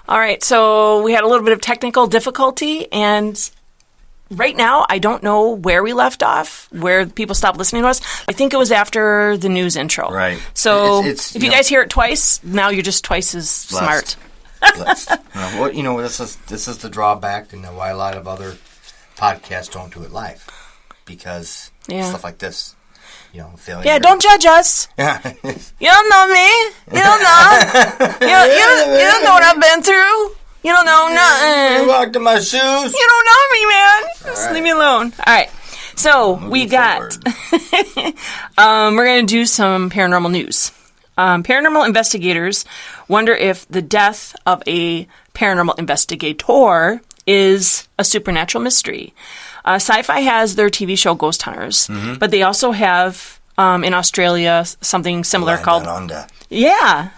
All right, so we had a little bit of technical difficulty, and right now I don't know where we left off, where people stopped listening to us. I think it was after the news intro. Right. So if you guys hear it twice, now you're just twice as smart. Blessed. This is the drawback and why a lot of other podcasts don't do it live. Because stuff like this. Failure. Yeah, don't judge us. Yeah. You don't know me. You don't know. You don't know what I've been through. You don't know nothing. You walked in my shoes. You don't know me, man. Just leave me alone. All right. So we got... we're going to do some paranormal news. Paranormal investigators wonder if the death of a paranormal investigator is a supernatural mystery. Sci-Fi has their TV show Ghost Hunters, but they also have in Australia something similar called... Down under. Yeah,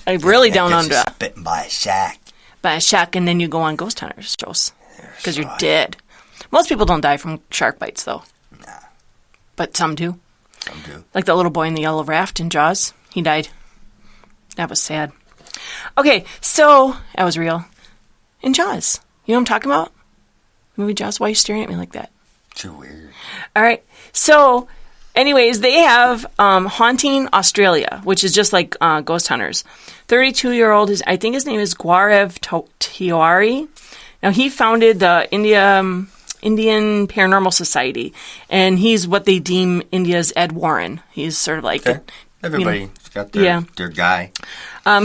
really down under. Bitten by a shark. By a shark, and then you go on Ghost Hunters shows because you're dead. Most people don't die from shark bites, though. Nah. But some do. Some do. Like the little boy in the yellow raft in Jaws. He died. That was sad. Okay, so that was real. In Jaws. You know what I'm talking about? Movie Jaws? Why are you staring at me like that? Too weird. All right. So, anyways, they have Haunting Australia, which is just like Ghost Hunters. 32-year-old, I think his name is Gaurav Tiwari. Now, he founded the Indian Paranormal Society, and he's what they deem India's Ed Warren. He's sort of like... Okay. Everybody's got their guy.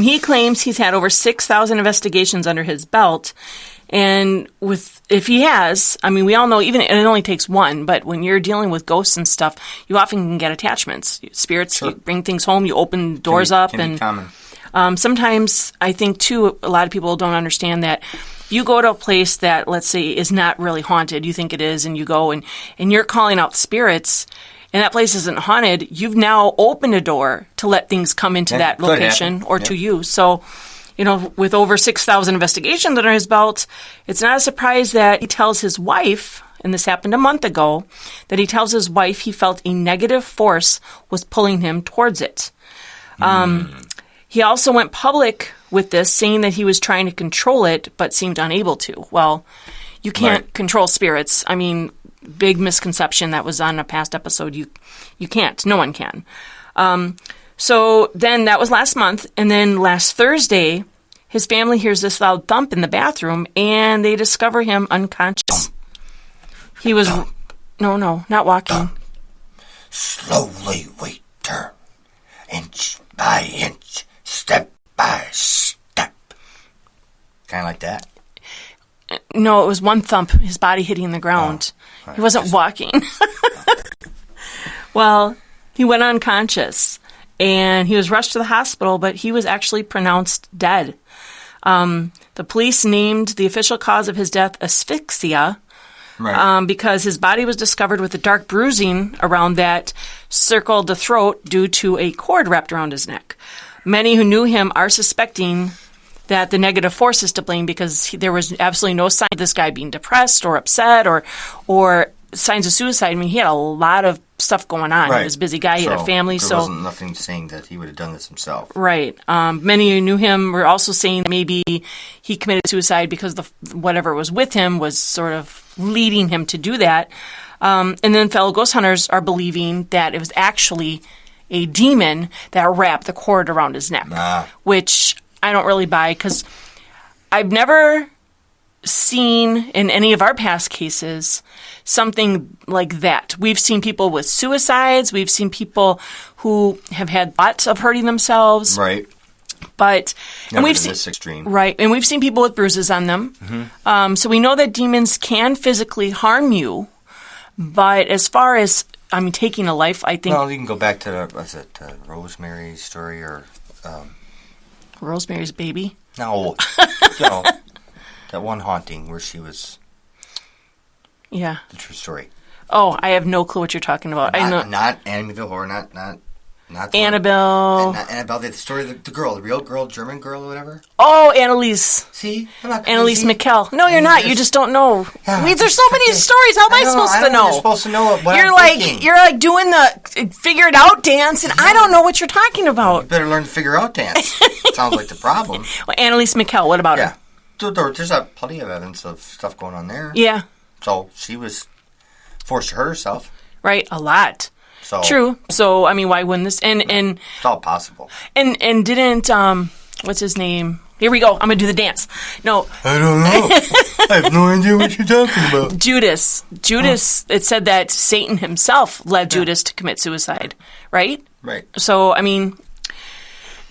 He claims he's had over 6,000 investigations under his belt. And if he has, I mean, we all know even it only takes one, but when you're dealing with ghosts and stuff, you often can get attachments. Spirits, you bring things home, you open doors up. Can be common. Sometimes I think, too, a lot of people don't understand that you go to a place that, let's say, is not really haunted. You think it is, and you go and you're calling out spirits, and that place isn't haunted. You've now opened a door to let things come into that location or to you. So... with over 6,000 investigations under his belt, it's not a surprise that he tells his wife, and this happened a month ago, that he tells his wife he felt a negative force was pulling him towards it. He also went public with this, saying that he was trying to control it, but seemed unable to. Well, you can't control spirits. I mean, big misconception that was on a past episode. You can't. No one can. So then that was last month, and then last Thursday, his family hears this loud thump in the bathroom, and they discover him unconscious. He was... No, not walking. Slowly we turn, inch by inch, step by step. Kind of like that? No, it was one thump, his body hitting the ground. Oh, he wasn't walking. Well, he went unconscious. And he was rushed to the hospital, but he was actually pronounced dead. The police named the official cause of his death asphyxia because his body was discovered with a dark bruising around that circled the throat due to a cord wrapped around his neck. Many who knew him are suspecting that the negative force is to blame because there was absolutely no sign of this guy being depressed or upset or signs of suicide. I mean, he had a lot of stuff going on. He was a busy guy. He had a family. There wasn't nothing saying that he would have done this himself. Right. Many who knew him were also saying that maybe he committed suicide because whatever was with him was sort of leading him to do that. And then fellow ghost hunters are believing that it was actually a demon that wrapped the cord around his neck, which I don't really buy because I've never seen in any of our past cases something like that. We've seen people with suicides. We've seen people who have had thoughts of hurting themselves. Right. But and we've seen this extreme. Right, and we've seen people with bruises on them. Mm-hmm. So we know that demons can physically harm you. But as far as taking a life, I think. Well, you can go back to Rosemary's story or Rosemary's Baby. No, that one haunting where she was. Yeah. The true story. Oh, I have no clue what you're talking about. Not, I know. Not Amityville Horror, not Annabelle. Not Annabelle, the story of the girl, the real girl, German girl or whatever. Oh, Annalise. See? I'm not Annalise McKell. No, you're not. You just don't know. Yeah, there's so many stories. How am I supposed to know? You're supposed to know what you're I'm like, thinking. You're like doing the figure it out dance, and I don't know what you're talking about. You better learn to figure out dance. Sounds like the problem. Well, Annalise McKell, what about her? there's plenty of evidence of stuff going on there. Yeah. So she was forced to hurt herself. Right, a lot. So true. So I mean, why wouldn't this? And it's all possible. And didn't what's his name? Here we go. I'm gonna do the dance. No, I don't know. I have no idea what you're talking about. Judas. It said that Satan himself led Judas to commit suicide. Right. Right. So I mean,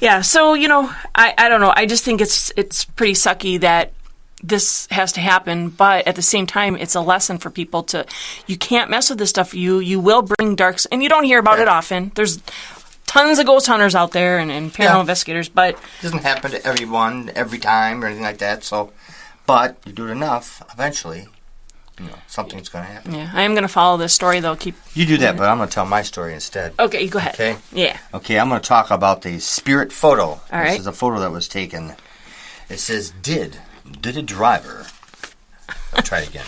yeah. So I don't know. I just think it's pretty sucky that this has to happen, but at the same time, it's a lesson for people you can't mess with this stuff. You will bring darks, and you don't hear about it often. There's tons of ghost hunters out there and paranormal investigators, but it doesn't happen to everyone every time or anything like that. So, but you do it enough, eventually, something's going to happen. Yeah, I am going to follow this story though. You do that, but I'm going to tell my story instead. Okay, go ahead. Okay. Yeah. Okay, I'm going to talk about the spirit photo. All right. This is a photo that was taken. It says, Did a driver, I'll try it again.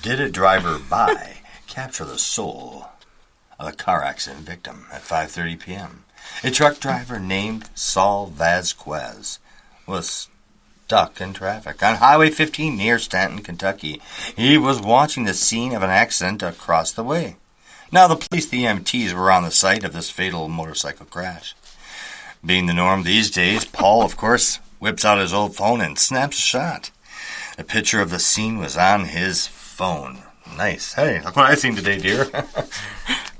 Did a driver-by capture the soul of a car accident victim at 5:30 p.m.? A truck driver named Saul Vasquez was stuck in traffic on Highway 15 near Stanton, Kentucky. He was watching the scene of an accident across the way. Now, the police, the EMTs, were on the site of this fatal motorcycle crash. Being the norm these days, Paul, of course, whips out his old phone and snaps a shot. A picture of the scene was on his phone. Nice. Hey, look what I seen today, dear.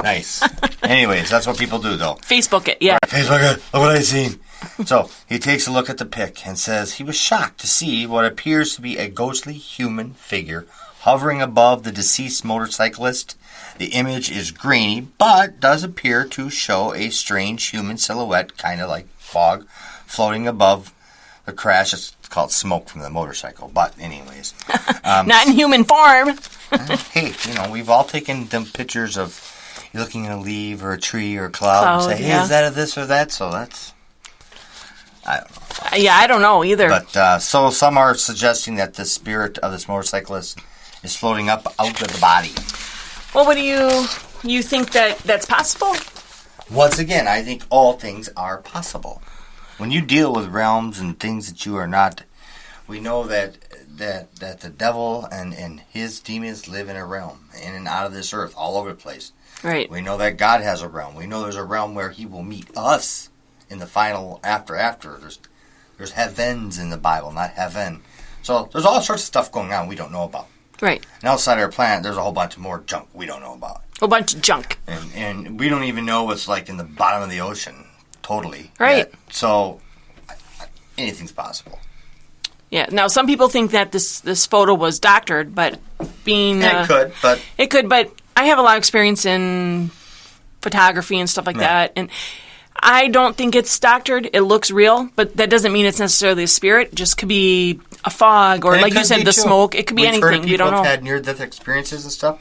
Nice. Anyways, that's what people do, though. Facebook it, yeah. Right, Facebook it. Look what I seen. So, he takes a look at the pic and says he was shocked to see what appears to be a ghostly human figure hovering above the deceased motorcyclist. The image is grainy, but does appear to show a strange human silhouette, kind of like fog, floating above the crash. It's called smoke from the motorcycle. But anyways. Not in human form. Hey, we've all taken them pictures of you looking at a leaf or a tree or a cloud and say, hey, is that a this or that? So that's, I don't know. Yeah, I don't know either. But so some are suggesting that the spirit of this motorcyclist is floating up out of the body. Well, what do you think that's possible? Once again, I think all things are possible. When you deal with realms and things that you are not, we know that the devil and his demons live in a realm, in and out of this earth, all over the place. Right. We know that God has a realm. We know there's a realm where he will meet us in the final after. There's heavens in the Bible, not heaven. So there's all sorts of stuff going on we don't know about. Right. And outside our planet, there's a whole bunch more junk we don't know about. A bunch of junk. And we don't even know what's like in the bottom of the ocean, totally. Right. Yet. So anything's possible. Yeah. Now, some people think that this photo was doctored, but being... it could, but... It could, but I have a lot of experience in photography and stuff like that, and I don't think it's doctored. It looks real, but that doesn't mean it's necessarily a spirit. It just could be a fog, or like you said, the smoke. It could be anything. You don't know. We've had near-death experiences and stuff,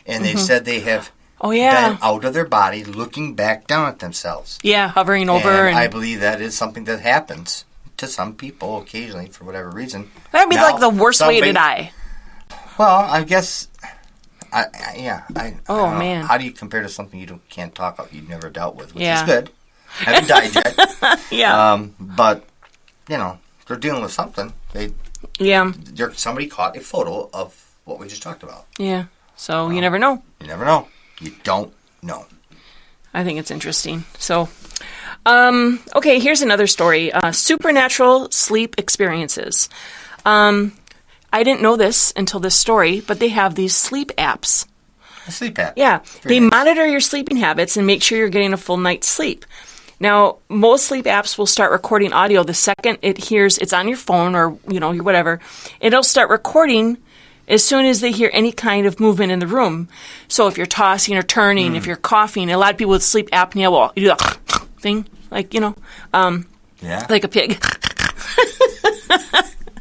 and they said they have been out of their body looking back down at themselves. Yeah, hovering over. And I believe that is something that happens to some people occasionally for whatever reason. That would be like the worst way to die. Well, I guess... I don't know. Man. How do you compare to something you can't talk about, you've never dealt with, which is good. Haven't died yet. Yeah. But, they're dealing with something. Somebody caught a photo of what we just talked about. Yeah. So you never know. You never know. You don't know. I think it's interesting. So, okay, here's another story. Supernatural sleep experiences. I didn't know this until this story, but they have these sleep apps. A sleep app? Yeah. Very They monitor your sleeping habits and make sure you're getting a full night's sleep. Now, most sleep apps will start recording audio the second it hears it's on your phone or, your whatever. It'll start recording as soon as they hear any kind of movement in the room. So if you're tossing or turning, if you're coughing, a lot of people with sleep apnea will do that thing, like, like a pig.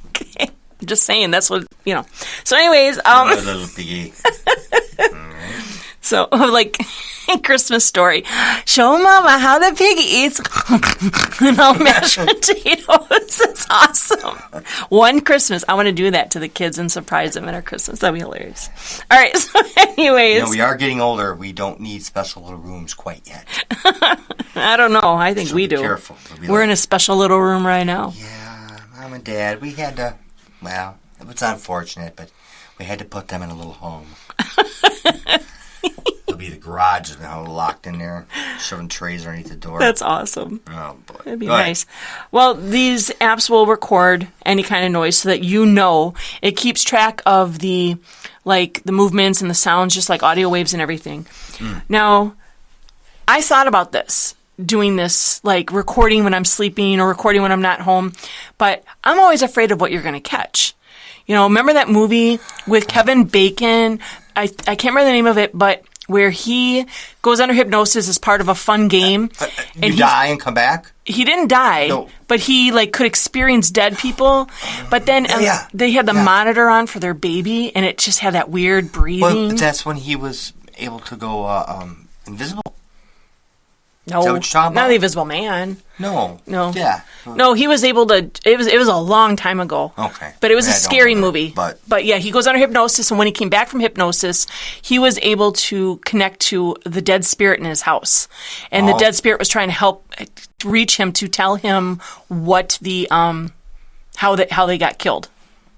Okay. I'm just saying, that's what, So anyways, a little piggy. So, like, Christmas story. Show Mama how the pig eats and all mashed potatoes. It's awesome. One Christmas, I want to do that to the kids and surprise them at our Christmas. That'd be hilarious. All right, so anyways. We are getting older. We don't need special little rooms quite yet. I don't know. I think we do. Careful. We're in a special little room right now. Yeah, Mom and Dad, we had to Well, it was unfortunate, but we had to put them in a little home. It'll be the garage now, locked in there, shoving trays underneath the door. That's awesome. Oh, boy. That'd be nice. Well, these apps will record any kind of noise so that you know. It keeps track of the movements and the sounds, just like audio waves and everything. Now, I thought about this, doing this, like recording when I'm sleeping or recording when I'm not home, but I'm always afraid of what you're going to catch. You know, remember that movie with Kevin Bacon? I can't remember the name of it, but where he goes under hypnosis as part of a fun game. And die and come back? He didn't die, but he could experience dead people. But then they had the monitor on for their baby, and it just had that weird breathing. Well, that's when he was able to go invisible. No, Is that what you're talking about? not the Invisible Man. No. Yeah. No, he was able to. It was a long time ago. Okay. But it was a scary movie. But yeah, he goes under hypnosis, and when he came back from hypnosis, he was able to connect to the dead spirit in his house, and the dead spirit was trying to help reach him to tell him what the how they got killed.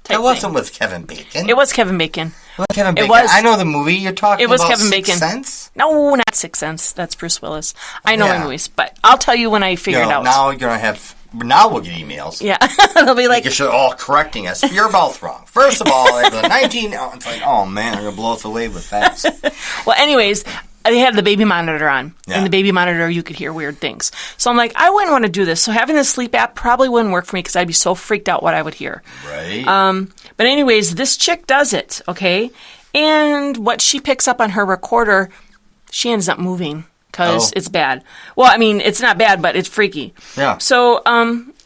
It wasn't with Kevin Bacon. It was Kevin Bacon. Kevin Bacon. I know the movie you're talking about. It was Kevin Bacon. Sixth Sense? No, not Sixth Sense. That's Bruce Willis. I know my movies, but I'll tell you when I figure it out. Now you're gonna have. Now we'll get emails. Yeah, they'll be like, you're all correcting us. You're both wrong. First of all, it was 19. It's like, oh man, I'm gonna blow us away with that. Well, anyways, they had the baby monitor on, and the baby monitor you could hear weird things. So I'm like, I wouldn't want to do this. So having the sleep app probably wouldn't work for me because I'd be so freaked out what I would hear. Right. But anyways, this chick does it, okay? And what she picks up on her recorder, she ends up moving because it's bad. Well, I mean, it's not bad, but it's freaky. Yeah. So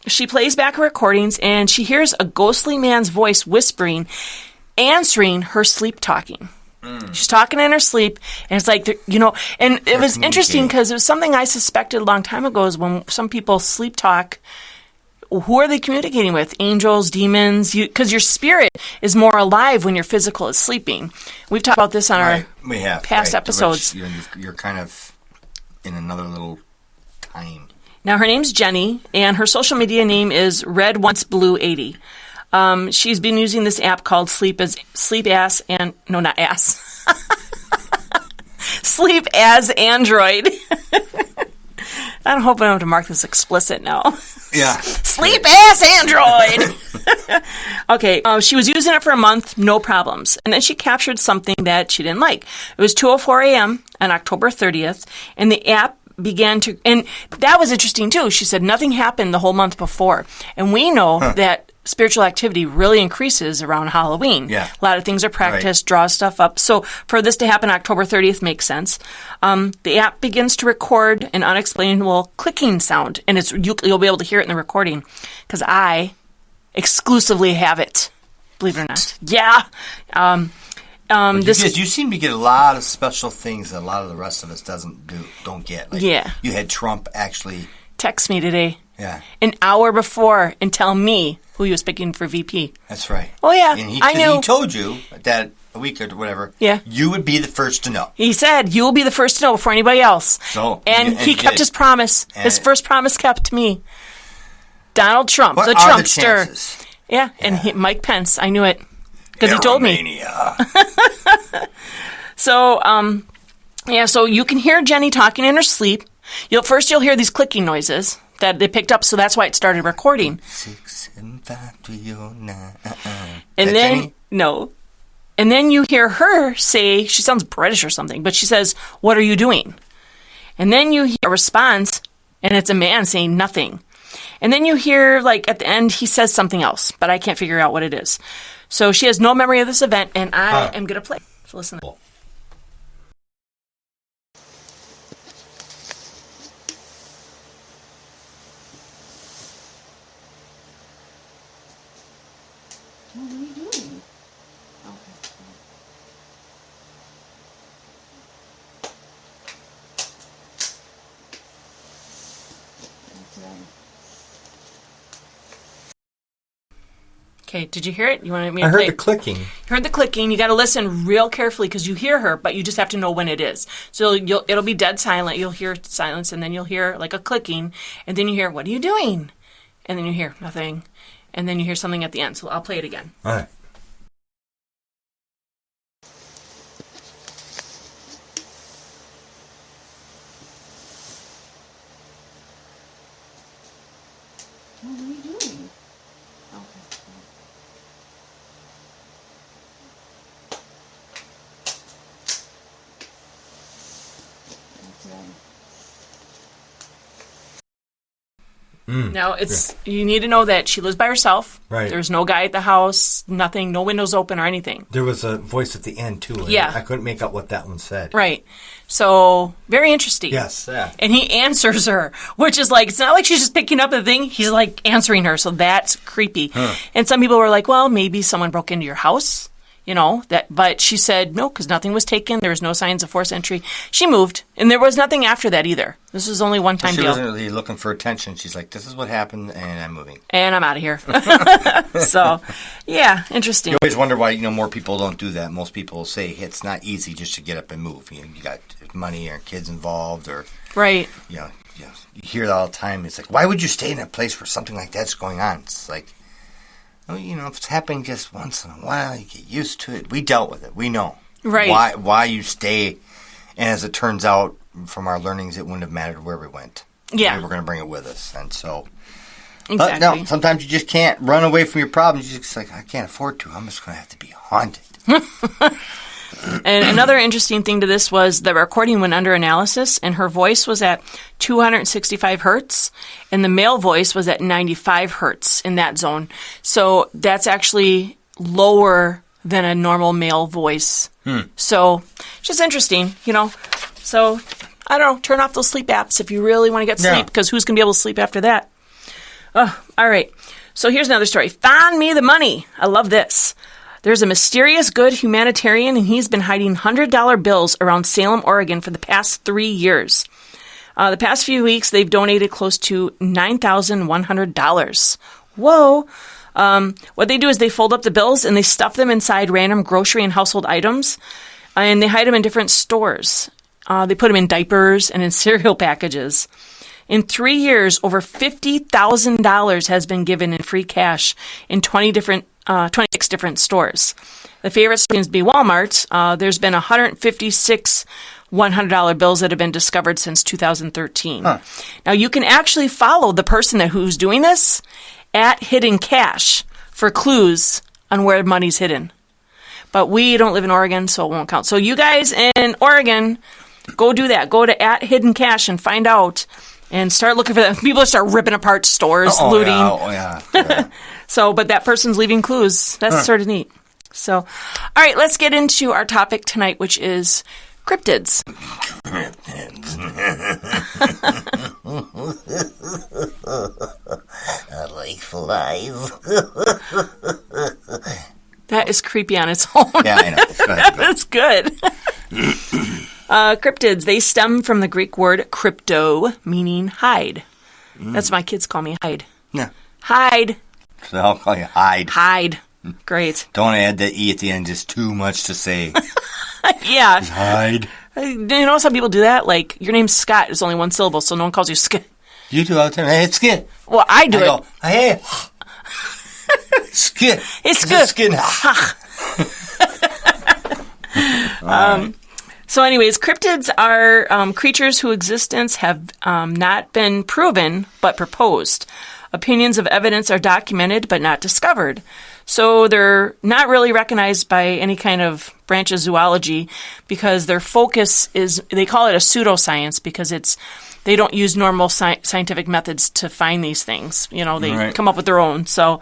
she plays back her recordings, and she hears a ghostly man's voice whispering, answering her sleep talking. She's talking in her sleep, and it's like, and it was interesting because it was something I suspected a long time ago is when some people sleep talk, who are they communicating with? Angels, demons? Because your spirit is more alive when your physical is sleeping. We've talked about this on our past episodes. You're kind of in another little time. Now, her name's Jenny, and her social media name is RedOnceBlue80. She's been using this app called Sleep as Android. I'm hoping I don't have to mark this explicit now. Yeah. Sleep as Android. Okay. She was using it for a month, no problems. And then she captured something that she didn't like. It was 2:04 a.m. on October 30th, and the app began to, and that was interesting too. She said nothing happened the whole month before. And we know that spiritual activity really increases around Halloween. Yeah. A lot of things are practiced, draw stuff up. So for this to happen October 30th makes sense. The app begins to record an unexplainable clicking sound, and you'll be able to hear it in the recording because I exclusively have it, believe it or not. Yeah. You seem to get a lot of special things that a lot of the rest of us don't get. Like, you had Trump actually text me today. Yeah. An hour before and tell me who he was picking for VP. That's right. Oh, yeah. And I knew. He told you that a week or whatever, you would be the first to know. He said, you will be the first to know before anybody else. And he kept his promise. His first promise kept to me. Donald Trump, the Trumpster. And Mike Pence. I knew it. Because he told me. So, so you can hear Jenny talking in her sleep. You'll hear these clicking noises that they picked up, so that's why it started recording. 6, 7, 5, 3, 9. And then Jenny? No. And then you hear her say, she sounds British or something, but she says, "What are you doing?" And then you hear a response, and it's a man saying nothing. And then you hear, at the end, he says something else, but I can't figure out what it is. So she has no memory of this event, and I am going to play. So listen. What are you doing? Okay. Okay, did you hear it? You want me to play? I heard the clicking. You heard the clicking. You got to listen real carefully because you hear her, but you just have to know when it is. So it'll be dead silent. You'll hear silence, and then you'll hear a clicking, and then you hear, "What are you doing?" And then you hear nothing. and then you hear something at the end. So I'll play it again. All right. What are you doing? Okay. Now, you need to know that she lives by herself. Right. There's no guy at the house, nothing, no windows open or anything. There was a voice at the end, too. Yeah. I couldn't make out what that one said. Right. So, very interesting. Yes. Yeah. And he answers her, which is like, it's not like she's just picking up the thing. He's like answering her. So that's creepy. Huh. And some people were like, well, maybe someone broke into your house, but she said no, because nothing was taken. There was no signs of forced entry. She moved, and there was nothing after that either. This was only one-time deal. She wasn't really looking for attention. She's like, this is what happened, and I'm moving. And I'm out of here. So, yeah, interesting. You always wonder why, more people don't do that. Most people say it's not easy just to get up and move. You got money or kids involved or... Right. You hear that all the time. It's like, why would you stay in a place where something like that's going on? It's like... Well, if it's happening just once in a while, you get used to it. We dealt with it. We know. Right. Why you stay. And as it turns out, from our learnings, it wouldn't have mattered where we went. Yeah. We were going to bring it with us. And so... Exactly. But no, sometimes you just can't run away from your problems. You're just like, I can't afford to. I'm just going to have to be haunted. And another interesting thing to this was the recording went under analysis, and her voice was at 265 hertz, and the male voice was at 95 hertz in that zone. So that's actually lower than a normal male voice. So just interesting, So, I don't know, turn off those sleep apps if you really want to get sleep, because who's going to be able to sleep after that? Oh, all right. So here's another story. Find me the money. I love this. There's a mysterious good humanitarian, and he's been hiding $100 bills around Salem, Oregon for the past 3 years. The past few weeks, they've donated close to $9,100. Whoa. What they do is they fold up the bills, and they stuff them inside random grocery and household items, and they hide them in different stores. They put them in diapers and in cereal packages. In 3 years, over $50,000 has been given in free cash in 26 different stores. The favorite seems to be Walmart. There's been 156 $100 bills that have been discovered since 2013. Huh. Now, you can actually follow the person who's doing this at Hidden Cash for clues on where money's hidden. But we don't live in Oregon, so it won't count. So you guys in Oregon, go do that. Go to at Hidden Cash and find out. And start looking for them. People start ripping apart stores, looting. Yeah. So, but that person's leaving clues. That's sort of neat. So, all right, let's get into our topic tonight, which is cryptids. I like flies. That is creepy on its own. Yeah, I know. That's good. Cryptids, they stem from the Greek word crypto, meaning hide. That's what my kids call me, hide. Yeah. Hide. So I'll call you Hide. Hide. Great. Don't add the E at the end, just too much to say. Yeah. Just Hide. You know some people do that? Like, your name's Scott. It's only one syllable, so no one calls you Scott. You do all the time. Hey, it's Skid. Well, I do it. Go, hey, Skid. It's good. Skid. So anyways, cryptids are creatures whose existence have not been proven, but proposed. Opinions of evidence are documented, but not discovered. So they're not really recognized by any kind of branch of zoology because their focus is, they call it a pseudoscience because they don't use normal scientific methods to find these things. They come up with their own. So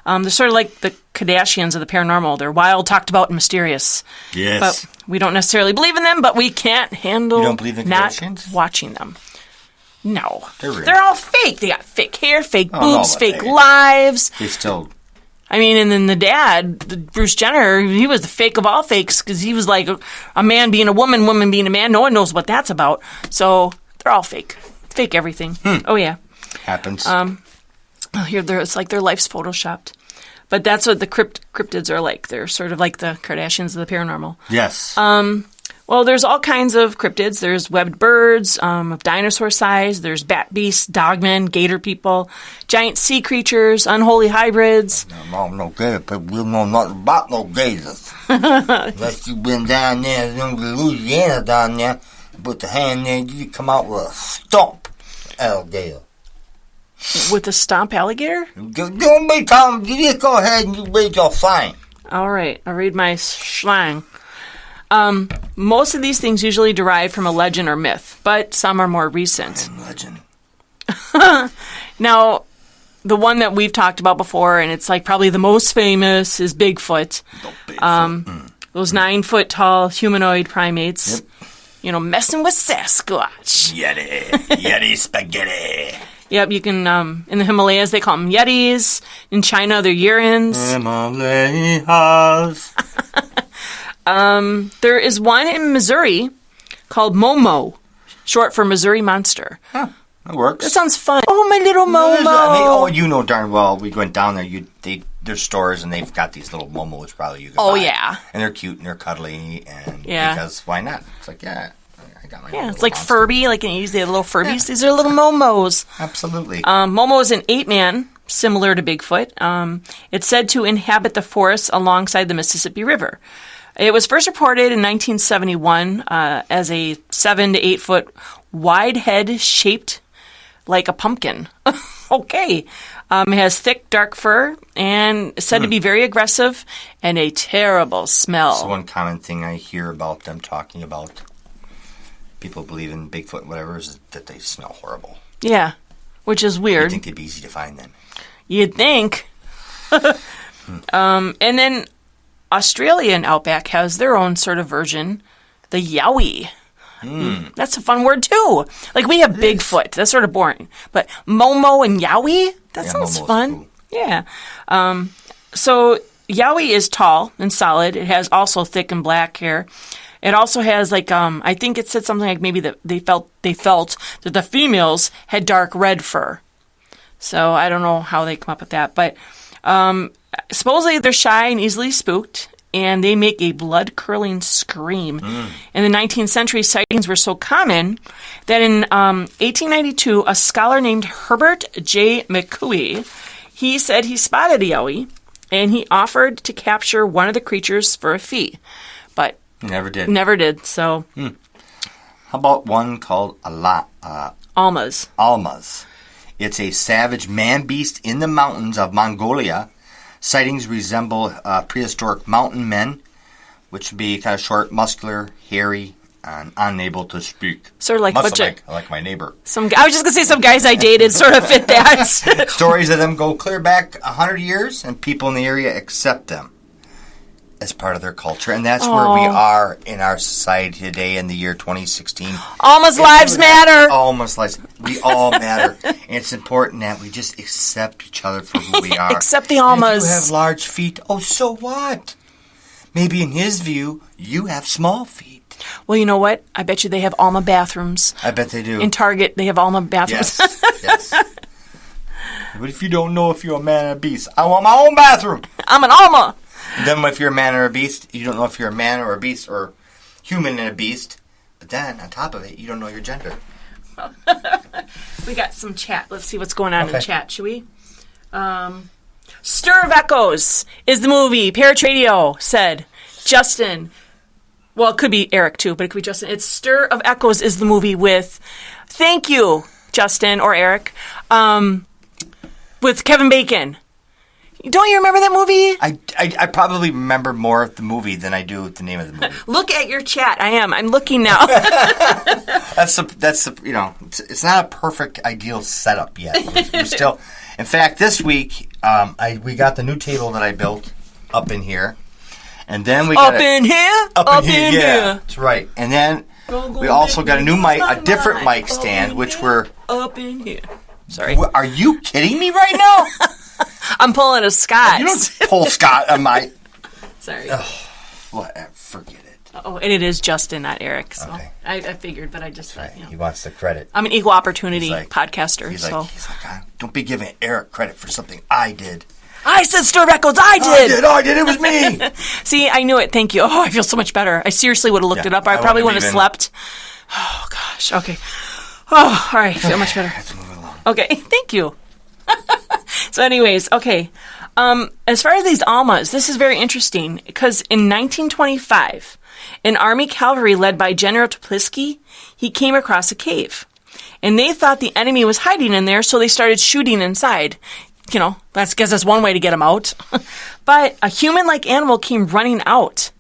they're sort of like the Kardashians of the paranormal. They're wild, talked about, and mysterious. Yes. But we don't necessarily believe in them, but we can't handle you don't believe in not Kardashians? Watching them. No. They're all fake. They got fake hair, fake boobs, fake lives. They still... I mean, and then the dad, Bruce Jenner, he was the fake of all fakes because he was like a man being a woman, woman being a man. No one knows what that's about. So they're all fake. Fake everything. Oh, yeah. Happens. It's like their life's photoshopped. But that's what the cryptids are like. They're sort of like the Kardashians of the paranormal. Yes. Well, there's all kinds of cryptids. There's webbed birds of dinosaur size. There's bat beasts, dogmen, gator people, giant sea creatures, unholy hybrids. No gator people. We know nothing about no gators. Unless you've been down there in Louisiana down there, put the hand there, you come out with a stump alligator. With a stomp alligator? Don't be telling me. You just go ahead and you read your sign. All right. I'll read my slang. Most of these things usually derive from a legend or myth, but some are more recent. Legend. Now, the one that we've talked about before, and it's like probably the most famous, is Bigfoot. Those 9-foot tall humanoid primates. Yep. Messing with Sasquatch. Yeti spaghetti. Yep, you can, in the Himalayas, they call them Yetis. In China, they're Urins. Himalayas. There is one in Missouri called Momo, short for Missouri Monster. Huh, that works. That sounds fun. Oh, my little Momo. You know darn well. We went down there. There's stores and they've got these little Momos probably you can buy. Yeah. And they're cute and they're cuddly and because why not? It's like, I got my own it's like monster. Furby, like in the 80s, they had little Furbies. Yeah. These are little Momos. Absolutely. Momo is an ape-man, similar to Bigfoot. It's said to inhabit the forests alongside the Mississippi River. It was first reported in 1971 as a 7 to 8 foot wide head shaped like a pumpkin. Okay. It has thick, dark fur and is said to be very aggressive and a terrible smell. So one common thing I hear about them talking about people believe in Bigfoot and whatever is that they smell horrible. Yeah, which is weird. You'd think they'd be easy to find then. You'd think. And then Australian outback has their own sort of version, the yowie. That's a fun word, too. Like, we have Bigfoot. That's sort of boring. But Momo and yowie? That sounds fun. Cool. Yeah. So yowie is tall and solid. It has also thick and black hair. It also has, like, I think it said something like maybe that they felt that the females had dark red fur. So I don't know how they come up with that. But supposedly they're shy and easily spooked, and they make a blood-curdling scream. In the 19th century, sightings were so common that in 1892, a scholar named Herbert J. McCooey, he said he spotted a yowie, and he offered to capture one of the creatures for a fee. But never did. So, how about one called Almas? It's a savage man-beast in the mountains of Mongolia. Sightings resemble prehistoric mountain men, which would be kind of short, muscular, hairy, and unable to speak. Sort of like like my neighbor. I was just going to say some guys I dated sort of fit that. Stories of them go clear back 100 years, and people in the area accept them as part of their culture. And that's where we are in our society today in the year 2016. Alma's lives matter. Alma's lives. We all matter. And it's important that we just accept each other for who we are. Accept the Almas. If you have large feet, so what? Maybe in his view, you have small feet. Well, you know what? I bet you they have Alma bathrooms. I bet they do. In Target, they have Alma bathrooms. Yes. But if you don't know if you're a man or a beast, I want my own bathroom. I'm an Alma. Then if you're a man or a beast, you don't know if you're a man or a beast or human and a beast. But then, on top of it, you don't know your gender. We got some chat. Let's see what's going on in chat, should we? Stir of Echoes is the movie. Parrot Radio said. Justin. Well, it could be Eric, too, but it could be Justin. It's Stir of Echoes is the movie with, thank you, Justin or Eric, with Kevin Bacon. Don't you remember that movie? I probably remember more of the movie than I do the name of the movie. Look at your chat. I'm looking now. That's it's not a perfect ideal setup yet. We're still, in fact, this week we got the new table that I built up in here, and then we got up in here. That's right. And then we also got a new mic, a different mic stand, which we're up in here. Sorry. Are you kidding me right now? I'm pulling a Scott. You don't pull Scott on my... Sorry. Whatever. Forget it. Oh, and it is Justin, not Eric. So okay. I figured, but I just... Right. He wants the credit. I'm an equal opportunity podcaster. He's like, don't be giving Eric credit for something I did. I said stir records. I did. I did. It was me. See, I knew it. Thank you. Oh, I feel so much better. I seriously would have looked it up. I probably wouldn't have slept. Oh, gosh. Okay. Oh, all right. I feel much better. Let's move along. Okay. Thank you. So anyways, okay. As far as these Almas, this is very interesting because in 1925, an Army cavalry led by General Topliski, he came across a cave. And they thought the enemy was hiding in there, so they started shooting inside. You know, that's one way to get them out. But a human-like animal came running out,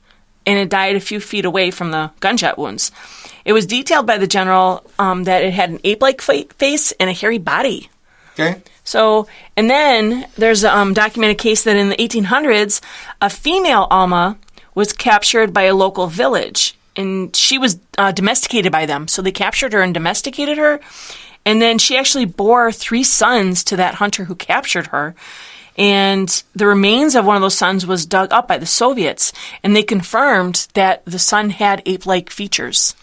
and it died a few feet away from the gunshot wounds. It was detailed by the general that it had an ape-like face and a hairy body. Okay. So, and then there's a documented case that in the 1800s, a female Alma was captured by a local village. And she was domesticated by them. So they captured her and domesticated her. And then she actually bore 3 sons to that hunter who captured her. And the remains of one of those sons was dug up by the Soviets. And they confirmed that the son had ape-like features.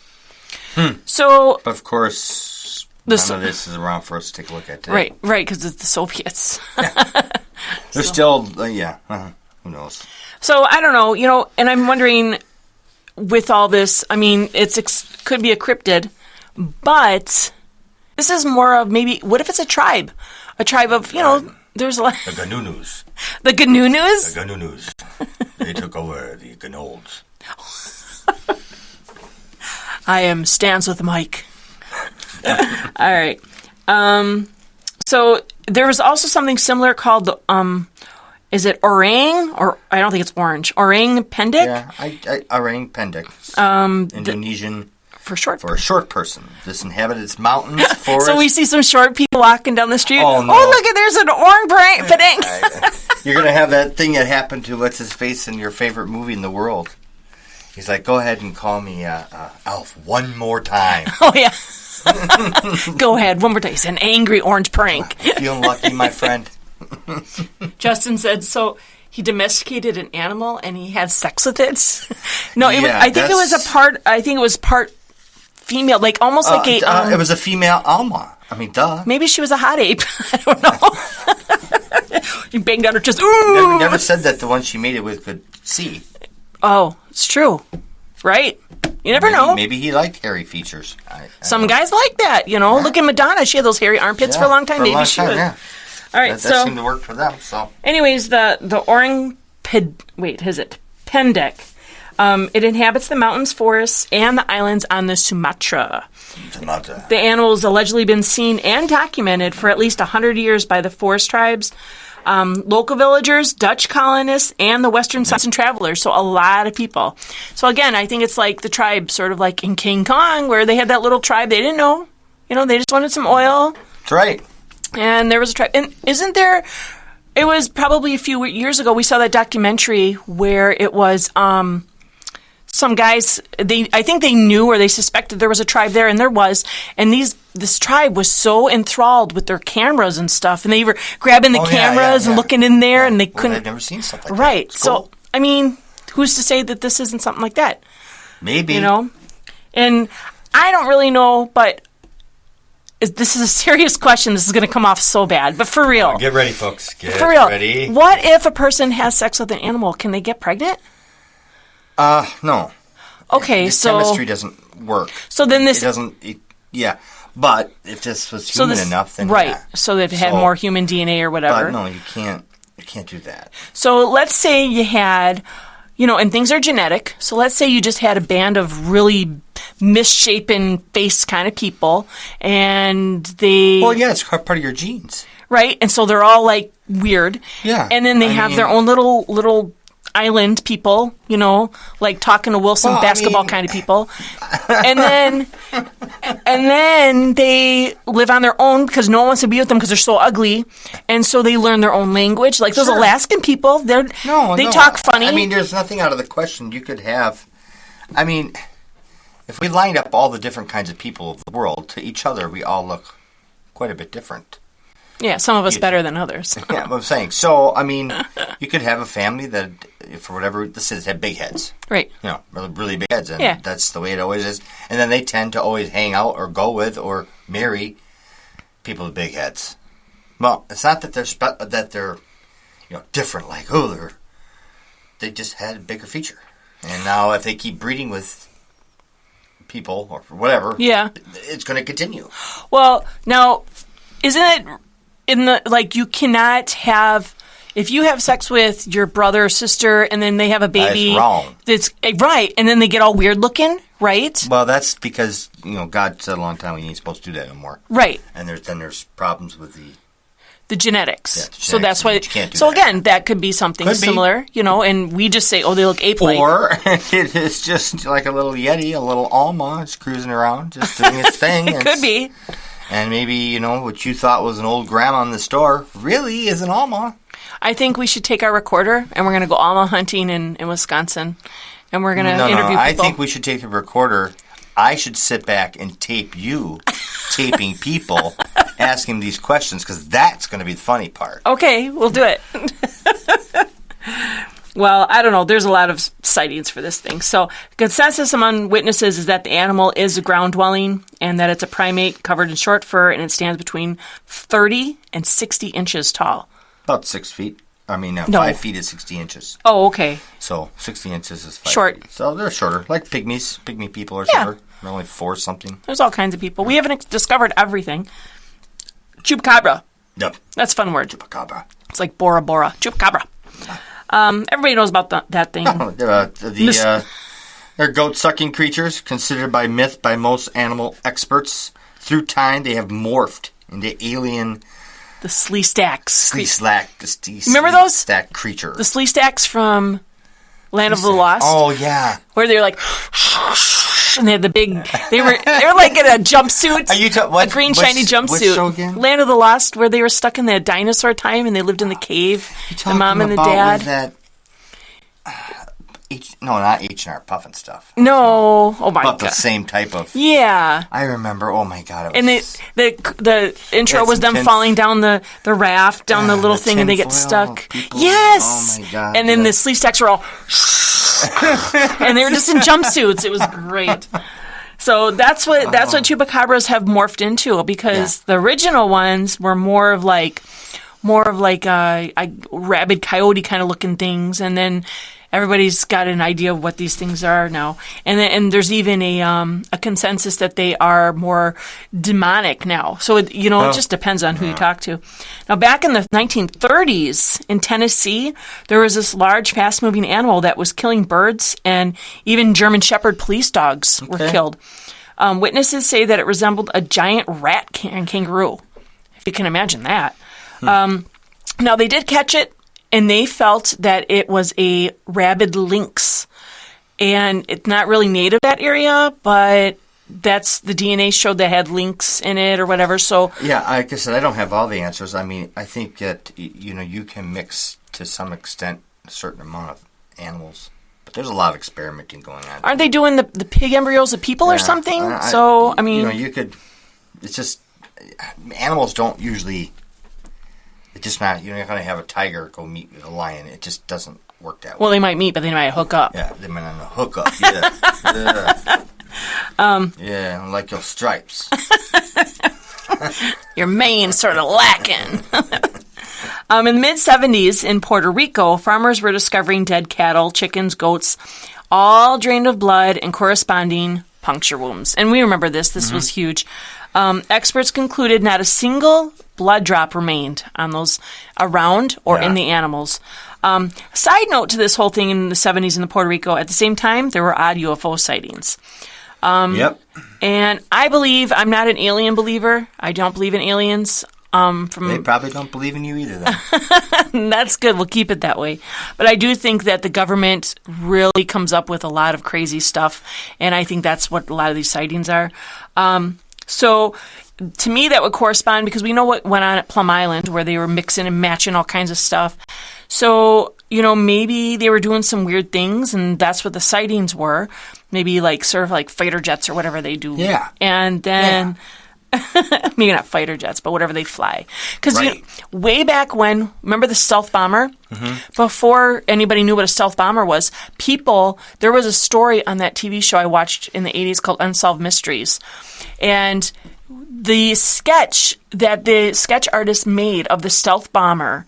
So, but of course, none of this is around for us to take a look at today. Right, because it's the Soviets. They're still, who knows? So, I don't know, and I'm wondering, with all this, I mean, could be a cryptid, but this is more of maybe, what if it's a tribe? A tribe of, there's a lot. The Ganunus. The Ganunus? The Ganunus. They took over the Ganolds. I am Stands with Mike. All right. So there was also something similar called the, is it orang? Or I don't think it's orange. Orang Pendek? Yeah, orang Pendek. Indonesian. For short. For a short person. This inhabits mountains, forests. So we see some short people walking down the street. Oh, no. Oh, look, there's an orang Pendek. You're going to have that thing that happened to what's-his-face in your favorite movie in the world. He's like, go ahead and call me Alf one more time. Oh, yeah. Go ahead, one more time. It's an angry orange prank. Feeling lucky, my friend. Justin said, so he domesticated an animal and he had sex with it? No, I think it was part female, like almost like a... it was a female Alma. I mean, duh. Maybe she was a hot ape. I don't know. She banged on her chest. Ooh! Never said that the one she made it with could see. Oh, it's true. Right? You never know. Maybe he liked hairy features. Some guys like that, Yeah. Look at Madonna. She had those hairy armpits for a long time. Maybe she would. Yeah. All right, that seemed to work for them. So, anyways, the orang Pendek. It inhabits the mountains, forests, and the islands on the Sumatra. The animal has allegedly been seen and documented for at least 100 years by the forest tribes, local villagers, Dutch colonists, and the Western Saxon travelers. So a lot of people. So again, I think it's like the tribe, sort of like in King Kong, where they had that little tribe they didn't know. They just wanted some oil. That's right. And there was a tribe. And isn't there... It was probably a few years ago we saw that documentary where it was... some guys, I think they knew or they suspected there was a tribe there, and there was. And this tribe was so enthralled with their cameras and stuff, and they were grabbing the cameras and looking in there, and they couldn't. I've never seen something like that. Right. Cool. So, I mean, who's to say that this isn't something like that? Maybe. And I don't really know, but this is a serious question. This is going to come off so bad, but for real. Get ready, folks. Get ready. What if a person has sex with an animal? Can they get pregnant? No. Okay, so... chemistry doesn't work. So then this... It doesn't... But if this was human enough, then... Right, so that it had more human DNA or whatever. But no, you can't do that. So let's say you had... and things are genetic. So let's say you just had a band of really misshapen face kind of people, and they... Well, yeah, it's part of your genes. Right, and so they're all, like, weird. Yeah. And then they have their own little island people, like talking to Wilson basketball kind of people. And then they live on their own because no one wants to be with them because they're so ugly. And so they learn their own language. Like those Alaskan people, they talk funny. I mean, there's nothing out of the question. You could have, if we lined up all the different kinds of people of the world to each other, we all look quite a bit different. Yeah, some of us better than others. Yeah, I'm saying. So, you could have a family that, for whatever this is, have big heads. Right. Really, really big heads. And that's the way it always is. And then they tend to always hang out or go with or marry people with big heads. Well, it's not that they're different. Like, they just had a bigger feature. And now if they keep breeding with people or whatever, it's going to continue. Well, now, isn't it you cannot have, if you have sex with your brother or sister and then they have a baby. That's wrong. That's right. And then they get all weird looking, right? Well, that's because, God said a long time you ain't supposed to do that anymore. Right. And there's problems with the genetics. Yeah, the so that's why. you can't do so that. Again, that could be something similar, and we just say, they look ape-like. Or it's just like a little Yeti, a little Alma, it's cruising around, just doing its thing. It could be. And maybe, what you thought was an old grandma in the store really is an Alma. I think we should take our recorder and we're going to go Alma hunting in Wisconsin. And we're going to interview people. I think we should take the recorder. I should sit back and tape you taping people, asking these questions, because that's going to be the funny part. Okay, we'll do it. Well, I don't know. There's a lot of sightings for this thing. So consensus among witnesses is that the animal is a ground-dwelling and that it's a primate covered in short fur, and it stands between 30 and 60 inches tall. About 6 feet. 5 feet is 60 inches. Oh, okay. So 60 inches is 5 short. feet. So they're shorter, like pygmies. Pygmy people are shorter. They're only 4 something. There's all kinds of people. We haven't discovered everything. Chupacabra. Yep. That's a fun word. Chupacabra. It's like Bora Bora. Chupacabra. Everybody knows about that thing. They're goat-sucking creatures, considered by myth by most animal experts. Through time, they have morphed into alien... The Sleestaks. Remember those? Stack creature. The Sleestaks from Land of the Lost. Oh yeah. Where they were like, and they had the big. They were like in a jumpsuit. Are you a green shiny jumpsuit? Which show again? Land of the Lost, where they were stuck in the dinosaur time and they lived in the cave. The mom and the dad. That, not H&R Puffin stuff. No, oh my god. But the same type of. Yeah. I remember. Oh my god. And the intro was them falling down the raft, down the little thing, and they get stuck. People. Yes. Oh my god. And then the Sleestaks were all, and they were just in jumpsuits. It was great. So that's what chupacabras have morphed into, because the original ones were more of like a rabid coyote kind of looking things, and then everybody's got an idea of what these things are now. And there's even a consensus that they are more demonic now. So, it just depends on who you talk to. Now, back in the 1930s in Tennessee, there was this large, fast-moving animal that was killing birds, and even German Shepherd police dogs were killed. Witnesses say that it resembled a giant rat kangaroo, if you can imagine that. Now, they did catch it, and they felt that it was a rabid lynx. And it's not really native to that area, but that's the DNA showed that had lynx in it or whatever. So yeah, like I said, I don't have all the answers. I think that you can mix to some extent a certain amount of animals, but there's a lot of experimenting going on. Aren't they doing the pig embryos of people or something? You could. It's just animals don't usually. It's just not. You're not going to have a tiger go meet a lion. It just doesn't work that way. Well, they might meet, but they might hook up. Yeah, they might not hook up. Yeah. Yeah, like your stripes. Your mane's sort of lacking. In the mid-'70s in Puerto Rico, farmers were discovering dead cattle, chickens, goats, all drained of blood and corresponding puncture wounds. And we remember this. This was huge. Experts concluded not a single blood drop remained on those around or in the animals. Side note to this whole thing in the 70s in Puerto Rico, at the same time, there were odd UFO sightings. Yep. And I'm not an alien believer. I don't believe in aliens. They probably don't believe in you either, then. That's good. We'll keep it that way. But I do think that the government really comes up with a lot of crazy stuff, and I think that's what a lot of these sightings are. So to me, that would correspond, because we know what went on at Plum Island, where they were mixing and matching all kinds of stuff. So, maybe they were doing some weird things, and that's what the sightings were. Maybe sort of like fighter jets or whatever they do. Yeah. And then... Yeah. Maybe not fighter jets, but whatever they fly. Because way back when, remember the stealth bomber? Mm-hmm. Before anybody knew what a stealth bomber was, there was a story on that TV show I watched in the 80s called Unsolved Mysteries. And the sketch that the sketch artist made of the stealth bomber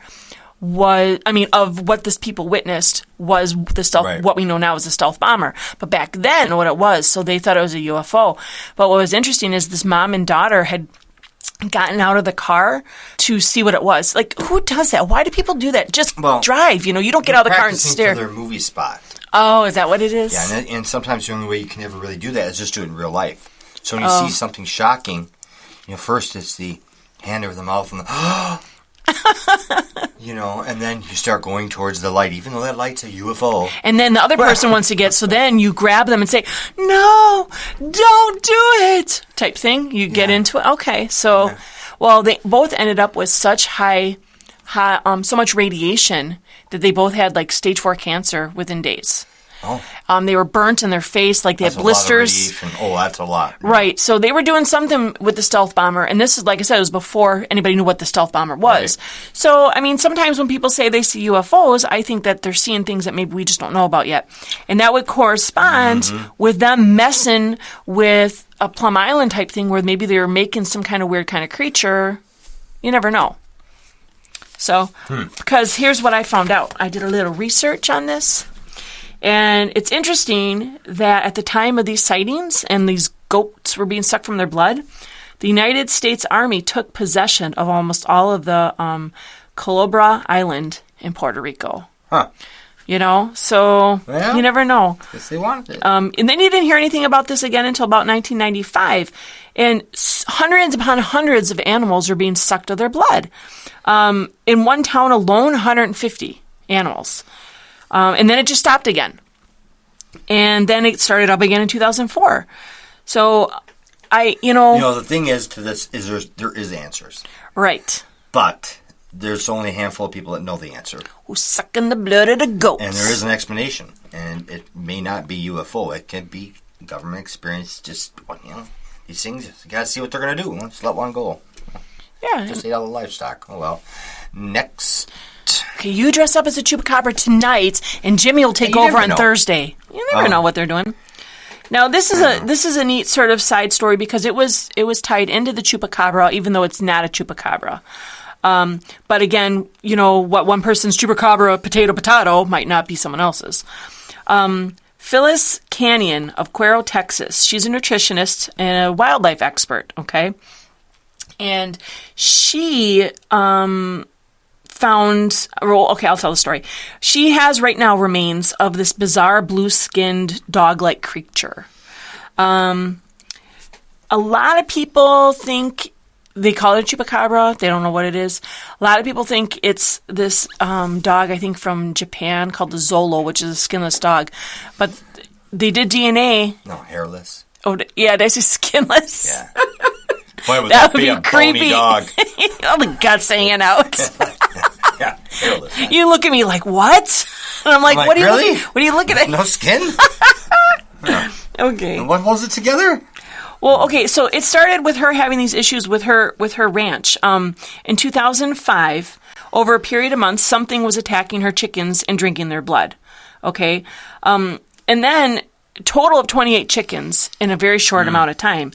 of what this people witnessed was the stealth, Right. what we know now as a stealth bomber. But back then, what it was, so they thought it was a UFO. But what was interesting is this mom and daughter had gotten out of the car to see what it was. Like, who does that? Why do people do that? Just drive, you don't get out of the car and stare. For their movie spot. Oh, is that what it is? Yeah, and sometimes the only way you can ever really do that is just do it in real life. So when you see something shocking, first it's the hand over the mouth and the and then you start going towards the light, even though that light's a UFO. And then the other person wants to get, so then you grab them and say, no, don't do it, type thing. You get into it. Okay, so, well, they both ended up with such so much radiation that they both had like stage 4 cancer within days. Oh. They were burnt in their face, like they had blisters. That's a lot. Right. So they were doing something with the stealth bomber, and this is, like I said, it was before anybody knew what the stealth bomber was. Right. So, sometimes when people say they see UFOs, I think that they're seeing things that maybe we just don't know about yet. And that would correspond with them messing with a Plum Island type thing where maybe they were making some kind of weird kind of creature. You never know. So, because here's what I found out. I did a little research on this. And it's interesting that at the time of these sightings and these goats were being sucked from their blood, the United States Army took possession of almost all of the Chopacabra Island in Puerto Rico. Huh. So you never know. Guess they wanted it. And then you didn't hear anything about this again until about 1995. And hundreds upon hundreds of animals are being sucked of their blood. In one town alone, 150 animals. And then it just stopped again. And then it started up again in 2004. So, the thing is to this is there is answers. Right. But there's only a handful of people that know the answer. Who's sucking the blood of the goats. And there is an explanation. And it may not be UFO. It could be government experience. Just, these things, you got to see what they're going to do. Let's let one go. Yeah. Just eat all the livestock. Oh, well. Next. Okay, you dress up as a Chupacabra tonight, and Jimmy will take over on Thursday. You never know what they're doing. Now, this is a neat sort of side story because it was tied into the Chupacabra, even though it's not a Chupacabra. But again, what one person's Chupacabra potato might not be someone else's. Phyllis Canyon of Cuero, Texas. She's a nutritionist and a wildlife expert. Okay, and she I'll tell the story. She has right now remains of this bizarre blue-skinned dog-like creature. A lot of people think they call it a Chupacabra. They don't know what it is. A lot of people think it's this dog, I think, from Japan called the Zolo, which is a skinless dog. But they did DNA. No, hairless. Oh, yeah, did I say skinless? Yeah. Boy, would that would be be a creepy. Dog. All the guts hanging out. Yeah, hairless. You look at me like, what? And I'm like, what are you looking at? No skin? Okay. And what holds it together? Well, okay, so it started with her having these issues with her ranch. In 2005, over a period of months, something was attacking her chickens and drinking their blood. Okay? And then a total of 28 chickens in a very short amount of time.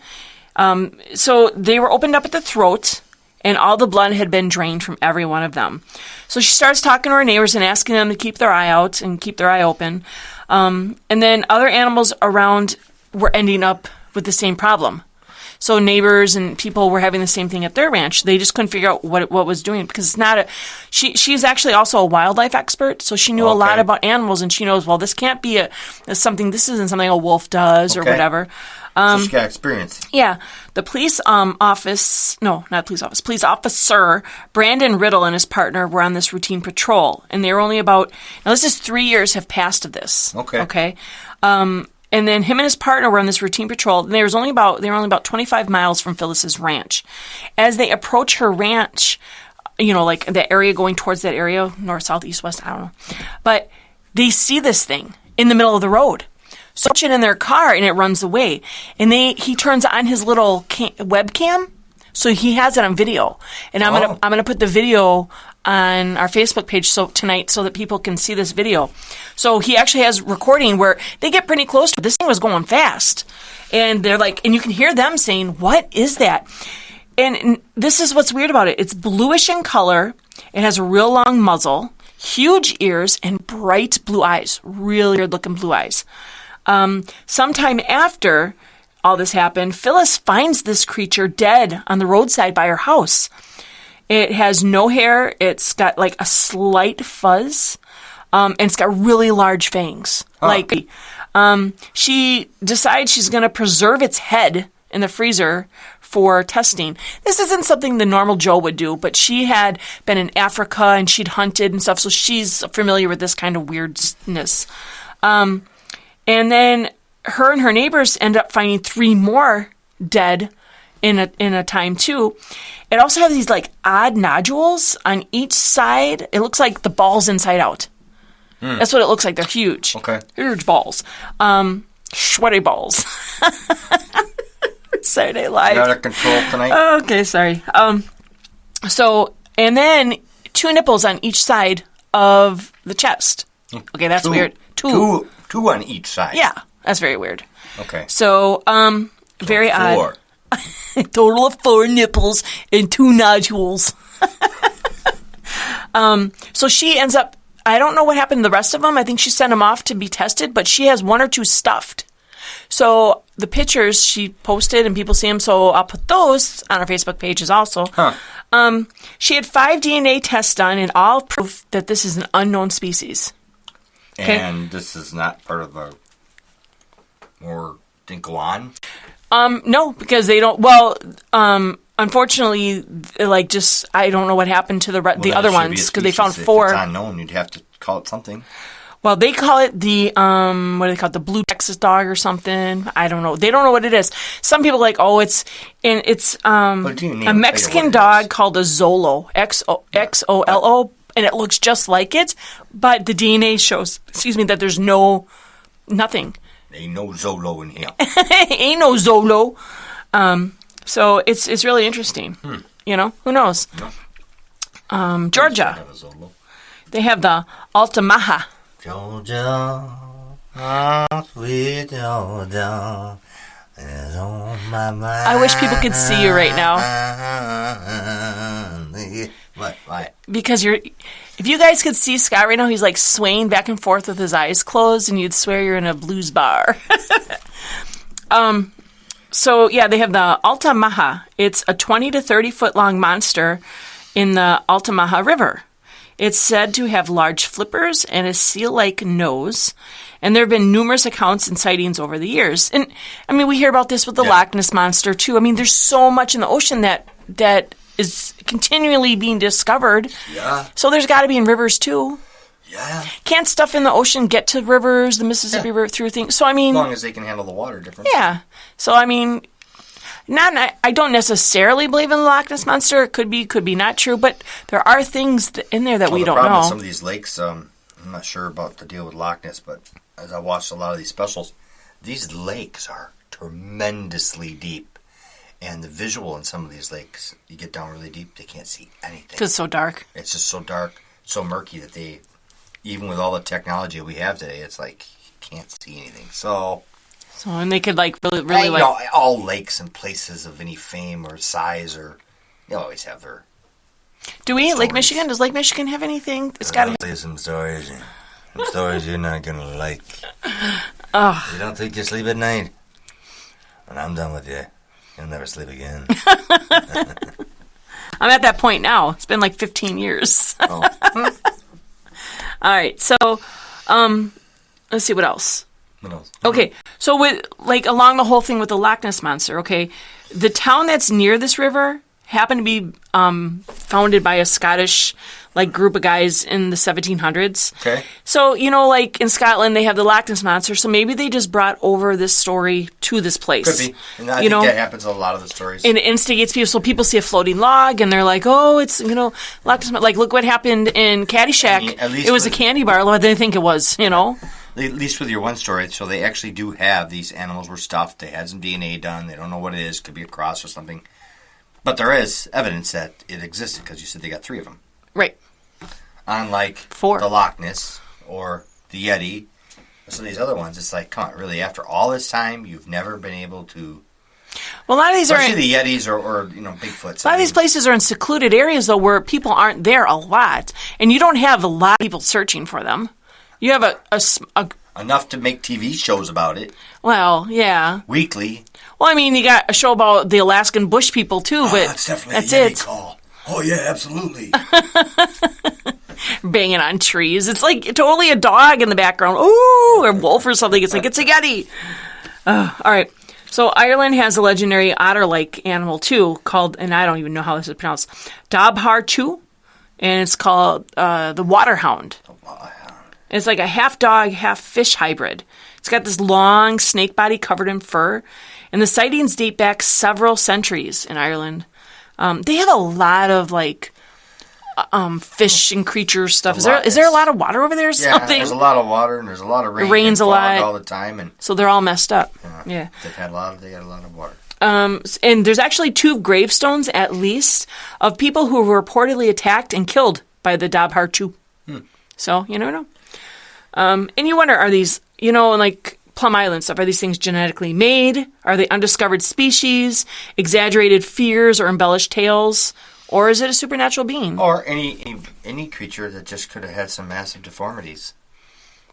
So they were opened up at the throat, and all the blood had been drained from every one of them. So she starts talking to her neighbors and asking them to keep their eye out and keep their eye open. And then other animals around were ending up with the same problem. So neighbors and people were having the same thing at their ranch. They just couldn't figure out what was doing because it's not she's actually also a wildlife expert, so she knew a lot about animals, and she knows, well, this can't be this isn't something a wolf does or whatever. So she got experience. Yeah. The police police officer, Brandon Riddle and his partner were on this routine patrol. And they were only now this is 3 years have passed of this. Okay. And then him and his partner were on this routine patrol. And they were only about 25 miles from Phyllis's ranch. As they approach her ranch, like the area going towards that area, north, south, east, west, I don't know. But they see this thing in the middle of the road. So it in their car and it runs away. And he turns on his little webcam, so he has it on video. And I'm gonna put the video on our Facebook page tonight so that people can see this video. So he actually has recording where they get pretty close to it. This thing was going fast, and they're like, and you can hear them saying, "What is that?" And this is what's weird about it. It's bluish in color. It has a real long muzzle, huge ears, and bright blue eyes. Really weird-looking blue eyes. Sometime after all this happened, Phyllis finds this creature dead on the roadside by her house. It has no hair. It's got like a slight fuzz, and it's got really large fangs. She decides she's going to preserve its head in the freezer for testing. This isn't something the normal Joe would do, but she had been in Africa and she'd hunted and stuff, so she's familiar with this kind of weirdness. And then her and her neighbors end up finding 3 more dead in a time too. It also has these like odd nodules on each side. It looks like the balls inside out. That's what it looks like. They're huge. Okay. Huge balls. Sweaty balls. Saturday Night Live. You're out of control tonight. Okay, sorry. And then 2 nipples on each side of the chest. Okay, that's weird. Two on each side. Yeah, that's very weird. Okay. So, very odd. 4. Total of 4 nipples and 2 nodules. So she ends up, I don't know what happened to the rest of them. I think she sent them off to be tested, but she has 1 or 2 stuffed. So the pictures she posted and people see them, so I'll put those on our Facebook pages also. She had 5 DNA tests done and all proof that this is an unknown species. Okay? And this is not part of a more didn't go on? No, because they don't. Well, unfortunately, like just I don't know what happened to the other ones because they found 4. If it's unknown, you'd have to call it something. Well, they call it the what do they call it? The blue Texas dog or something. I don't know. They don't know what it is. Some people are like, oh, it's a Mexican dog called a Xolo, Xolo, and it looks just like it, but the DNA shows, that there's nothing. Ain't no Xolo in here. Ain't no Xolo. So it's really interesting. You know, who knows? No. Georgia. They have the Altamaha. Georgia, sweet Georgia, is on my mind. I wish people could see you right now. What? Why? Because if you guys could see Scott right now, he's like swaying back and forth with his eyes closed, and you'd swear you're in a blues bar. So yeah, they have the Altamaha. It's a 20 to 30 foot long monster in the Altamaha River. It's said to have large flippers and a seal-like nose, and there have been numerous accounts and sightings over the years. And I mean, we hear about this with the Loch Ness Monster too. I mean, there's so much in the ocean that is continually being discovered. Yeah. So there's got to be in rivers too. Yeah. Can't stuff in the ocean get to rivers, the Mississippi River, through things? So I mean, as long as they can handle the water differently. Yeah. So I mean, I don't necessarily believe in the Loch Ness Monster. It could be not true, but there are things in there that we don't know. The problem with some of these lakes, I'm not sure about the deal with Loch Ness, but as I watched a lot of these specials, these lakes are tremendously deep. And the visual in some of these lakes, you get down really deep, they can't see anything. Because it's so dark. It's just so dark, so murky that they, even with all the technology we have today, it's like you can't see anything. So and they could like really like all lakes and places of any fame or size, or they always have their. Do we stories. Lake Michigan? Does Lake Michigan have anything? It's got to tell you some stories. Some stories you're not gonna like. You don't think you sleep at night? When I'm done with you, you'll never sleep again. I'm at that point now. It's been like 15 years. Oh. All right, so let's see what else. What else? Okay, so with like along the whole thing with the Loch Ness Monster, okay, the town that's near this river happened to be founded by a Scottish like group of guys in the 1700s. Okay. So, you know, like in Scotland, they have the Loch Ness Monster, so maybe they just brought over this story to this place. Could be. And I think that happens in a lot of the stories. And it instigates people. So people see a floating log, and they're like, oh, it's, you know, Loch Ness Monster. Like, look what happened in Caddyshack. I mean, at least it was a candy bar. What did they think it was, you know? At least with your one story, so they actually do have these animals were stuffed. They had some DNA done. They don't know what it is. Could be a cross or something. But there is evidence that it existed because you said they got 3 of them. Right. Unlike 4. The Loch Ness or the Yeti. Some of these other ones, it's like, come on, really, after all this time, you've never been able to Well, a lot of these Especially the Yetis or Bigfoots. A lot of these places are in secluded areas, though, where people aren't there a lot. And you don't have a lot of people searching for them. You have a enough to make TV shows about it. Well, yeah. Weekly. Well, I mean, you got a show about the Alaskan bush people, too, but that's definitely that's a Yeti it. call. Oh, yeah, absolutely. Banging on trees. It's like totally a dog in the background. Ooh, or wolf or something. It's like, it's a Yeti. All right. So Ireland has a legendary otter-like animal, too, called, and I don't even know how this is pronounced, Dabharchu, and it's called the water hound. It's like a half dog, half fish hybrid. It's got this long snake body covered in fur, and the sightings date back several centuries in Ireland. They have a lot of fish and creature stuff. Is there a lot of water over there or something? Yeah, there's a lot of water and there's a lot of rain. It rains a lot all the time, and so they're all messed up. Yeah. They had a lot of water. And there's actually 2 gravestones at least of people who were reportedly attacked and killed by the Dabharchu. So you never know. And you wonder, are these, like Plum Island stuff, are these things genetically made? Are they undiscovered species, exaggerated fears or embellished tales? Or is it a supernatural being? Or any creature that just could have had some massive deformities.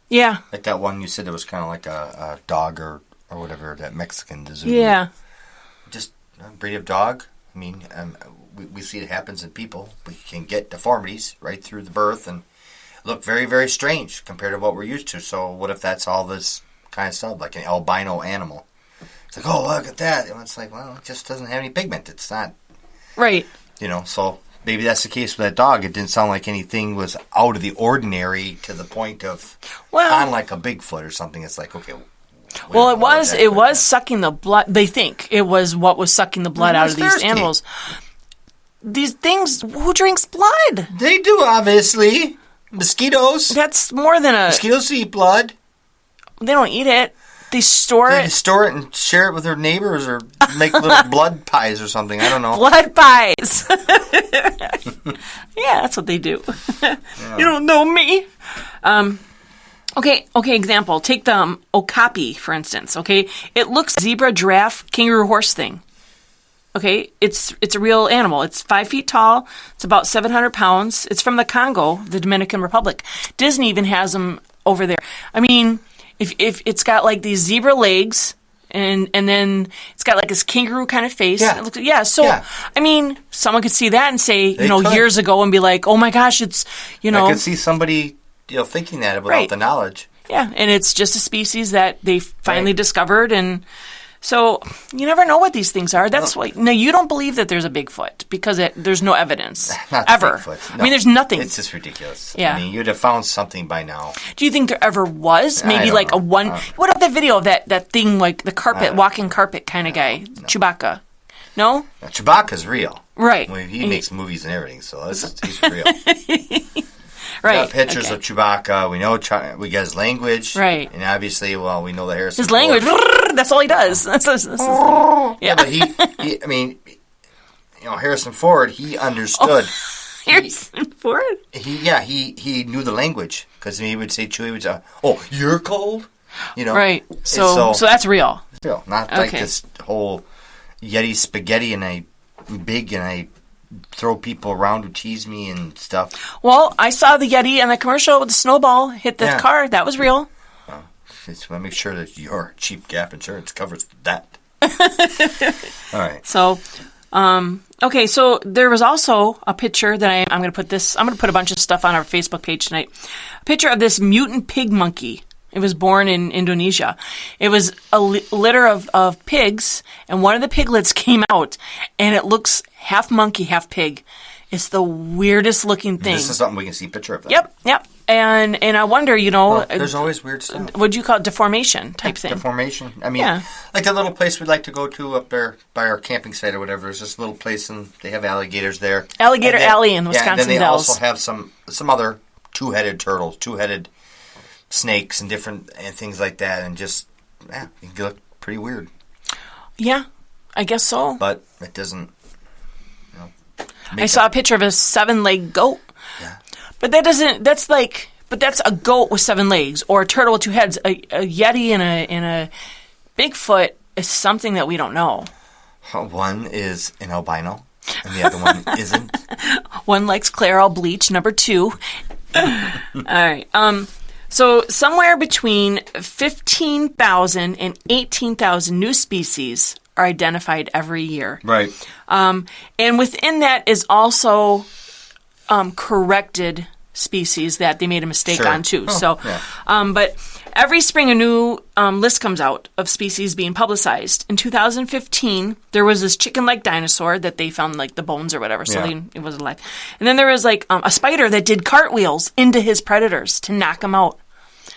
Yeah. Like that one you said that was kind of like a dog or whatever, that Mexican disease. Yeah. Just a breed of dog. I mean, we see it happens in people. We can get deformities right through the birth and look very, very strange compared to what we're used to. So what if that's all this kind of stuff, like an albino animal? It's like, oh, look at that. And it's like, well, it just doesn't have any pigment. It's not. Right. So maybe that's the case with that dog. It didn't sound like anything was out of the ordinary to the point of, on like a Bigfoot or something. It's like, okay. Well, it was sucking the blood. They think it was what was sucking the blood out of these animals. These things, who drinks blood? They do, obviously. Mosquitoes. That's more than Mosquitoes eat blood. They don't eat it. They store it. They store it and share it with their neighbors or make little blood pies or something. I don't know. Blood pies. Yeah, that's what they do. Yeah. You don't know me. Okay, example. Take the okapi, for instance, okay? It looks zebra, giraffe, kangaroo, horse thing. Okay, it's a real animal. It's 5 feet tall. It's about 700 pounds. It's from the Congo, the Dominican Republic. Disney even has them over there. I mean, if it's got like these zebra legs and then it's got like this kangaroo kind of face. Yeah. I mean, someone could see that and say, years ago and be like, oh my gosh, it's, I could see somebody, thinking that without the knowledge. Yeah, and it's just a species that they finally discovered, and so you never know what these things are. That's why. No, you don't believe that there's a Bigfoot because there's no evidence. Not ever. Bigfoot. No. I mean, there's nothing. It's just ridiculous. Yeah. I mean, you'd have found something by now. Do you think there ever was? Maybe like a one. What about the video of that thing, like the carpet, walking carpet kind of guy, Chewbacca? No. Now, Chewbacca's real. Right. Well, he makes movies and everything, so he's real. Right. We got pictures of Chewbacca. We know we got his language. Right. And obviously, we know that Harrison His language, that's all he does. Yeah, but he, I mean, Harrison Ford, he understood. Harrison Ford? He knew the language because he would say, Chewie would say, oh, you're cold? Right. So that's real. It's real. Not like this whole Yeti spaghetti and I throw people around who tease me and stuff. Well, I saw the Yeti in the commercial with the snowball hit the car. That was real. Well, just want to make sure that your cheap Gap insurance covers that. All right. So, so there was also a picture that I'm going to put this. I'm going to put a bunch of stuff on our Facebook page tonight. A picture of this mutant pig monkey. It was born in Indonesia. It was a litter of pigs, and one of the piglets came out, and it looks half monkey, half pig. It's the weirdest looking thing. This is something we can see a picture of. That. Yep. And I wonder, there's always weird stuff. What'd you call it? Deformation type thing. Deformation. I mean, like a little place we'd like to go to up there by our camping site or whatever. There's this little place, and they have alligators there. Alligator Alley in Wisconsin and then they Dells. also have some other two-headed turtles, two-headed snakes and different things like that, and just it can look pretty weird. Yeah, I guess so. But it doesn't. I saw a picture of a 7-legged goat. Yeah. But that doesn't. That's a goat with 7 legs, or a turtle with 2 heads. A Yeti and a Bigfoot is something that we don't know. One is an albino, and the other one isn't. One likes Clairol bleach, number 2. All right. So somewhere between 15,000 and 18,000 new species are identified every year. Right. And within that is also corrected species that they made a mistake on too. But every spring a new list comes out of species being publicized. In 2015, there was this chicken-like dinosaur that they found like the bones or whatever, so it wasn't alive. And then there was like a spider that did cartwheels into his predators to knock them out.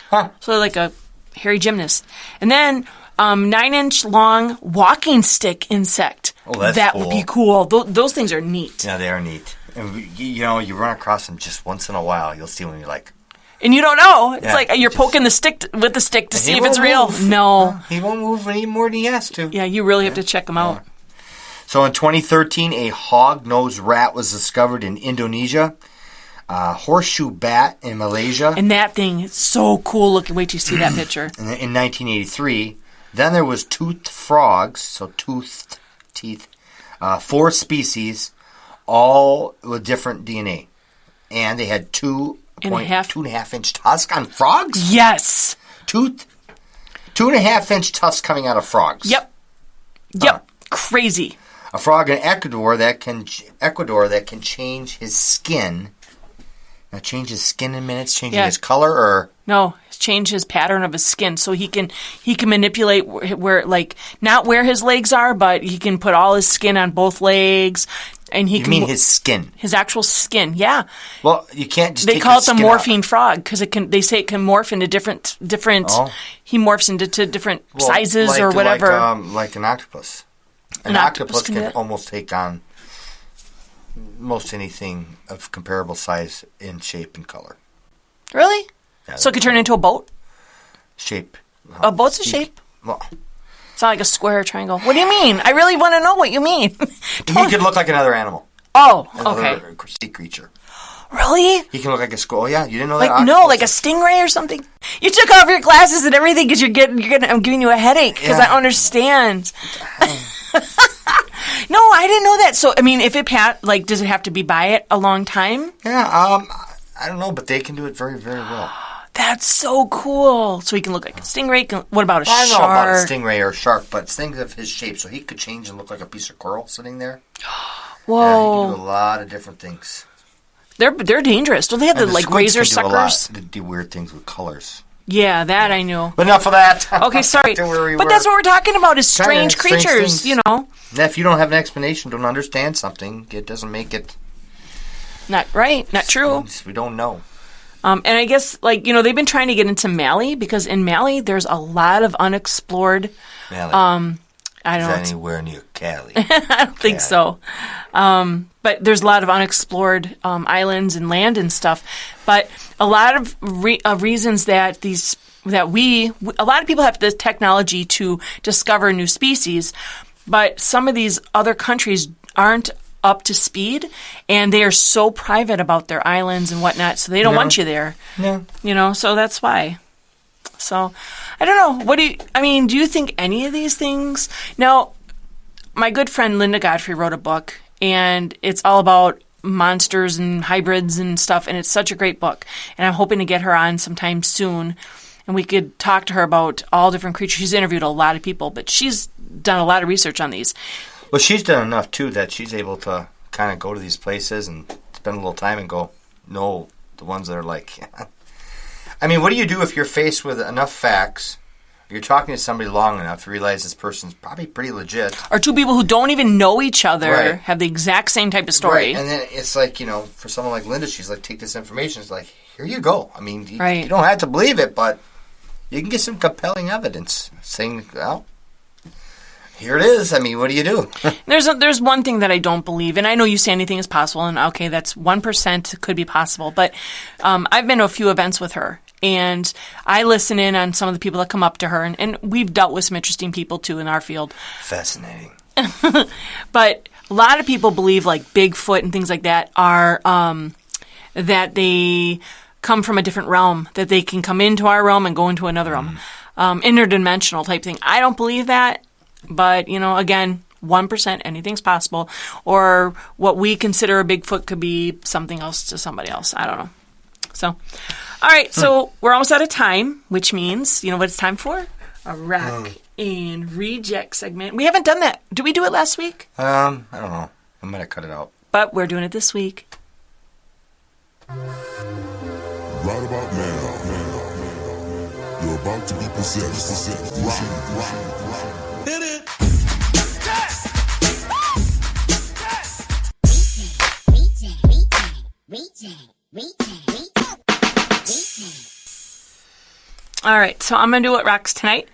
Huh. So like a hairy gymnast. And then 9-inch long walking stick insect. Oh, that's that cool. would be cool. Those things are neat. Yeah, they are neat. And you run across them just once in a while. You'll see when you're like, and you don't know. It's like you're poking the stick with the stick to see if it's real. Move. No. He won't move any more than he has to. Yeah, you really have to check them out. So in 2013, a hog-nosed rat was discovered in Indonesia. Horseshoe bat in Malaysia. And that thing is so cool looking. Wait till you see that picture. And in 1983, then there was toothed frogs, so toothed teeth, 4 species, all with different DNA. And they had 2.5 inch tusk on frogs? Yes. 2.5 inch tusk coming out of frogs. Yep. Crazy. A frog in Ecuador that can change his skin. Now, change his skin in minutes, changing his color, or no, change his pattern of his skin so he can manipulate where like not where his legs are, but he can put all his skin on both legs, and he can. You mean his skin? His actual skin, yeah. Well, you can't just. They call it the morphine frog because it can. They say it can morph into different. Oh. He morphs into different sizes or whatever. Like an octopus. An octopus can almost take on most anything of comparable size in shape and color. Really? Yeah, so it could turn into a boat? Shape. A boat's a shape? Well, it's not like a square or triangle. What do you mean? I really want to know what you mean. He could look like another animal. Oh, another okay. Sea creature. Really? He can look like a squirrel. Oh, yeah, you didn't know like, that? No, like a stingray or something. You took off your glasses and everything because I'm giving you a headache because I understand. No, I didn't know that. So, I mean, if it does it have to be by it a long time? Yeah, I don't know, but they can do it very, very well. That's so cool. So he can look like a stingray. What about a shark? I don't know about a stingray or a shark, but think of his shape. So he could change and look like a piece of coral sitting there. Whoa. Yeah, he can do a lot of different things. They're dangerous. Don't they have the razor suckers? They do weird things with colors. Yeah, that I knew. But enough of that. Okay, sorry. But that's what we're talking about is strange creatures, you know. Now, if you don't have an explanation, don't understand something, it doesn't make it... Not right, not true. We don't know. And I guess, they've been trying to get into Mali, because in Mali, there's a lot of unexplored... Mali. I don't know. Is anywhere near Cali? I don't think so. But there's a lot of unexplored islands and land and stuff. But a lot of reasons that a lot of people have the technology to discover new species, but some of these other countries aren't up to speed, and they are so private about their islands and whatnot, so they don't want you there. No. So that's why. So, I don't know. Do you think any of these things... Now, my good friend Linda Godfrey wrote a book, and it's all about monsters and hybrids and stuff, and it's such a great book. And I'm hoping to get her on sometime soon, and we could talk to her about all different creatures. She's interviewed a lot of people, but she's done a lot of research on these. Well, she's done enough, too, that she's able to kind of go to these places and spend a little time and go, no, the ones that are like... I mean, what do you do if you're faced with enough facts, you're talking to somebody long enough to realize this person's probably pretty legit? Or two people who don't even know each other have the exact same type of story. Right, and then it's like, for someone like Linda, she's like, take this information. It's like, here you go. I mean, you don't have to believe it, but you can get some compelling evidence saying, well, here it is. I mean, what do you do? There's one thing that I don't believe, and I know you say anything is possible, and okay, that's 1% could be possible, but I've been to a few events with her, and I listen in on some of the people that come up to her, and we've dealt with some interesting people, too, in our field. Fascinating. But a lot of people believe, like, Bigfoot and things like that are, that they come from a different realm, that they can come into our realm and go into another realm. Interdimensional type thing. I don't believe that, but, again, 1%, anything's possible. Or what we consider a Bigfoot could be something else to somebody else. I don't know. So, all right. So we're almost out of time, which means, you know what it's time for? A Rock and Reject segment. We haven't done that. Did we do it last week? I don't know. I might have cut it out. But we're doing it this week. Right about now, you're about to be possessed. Rock. Hit it. All right, so I'm going to do what rocks tonight.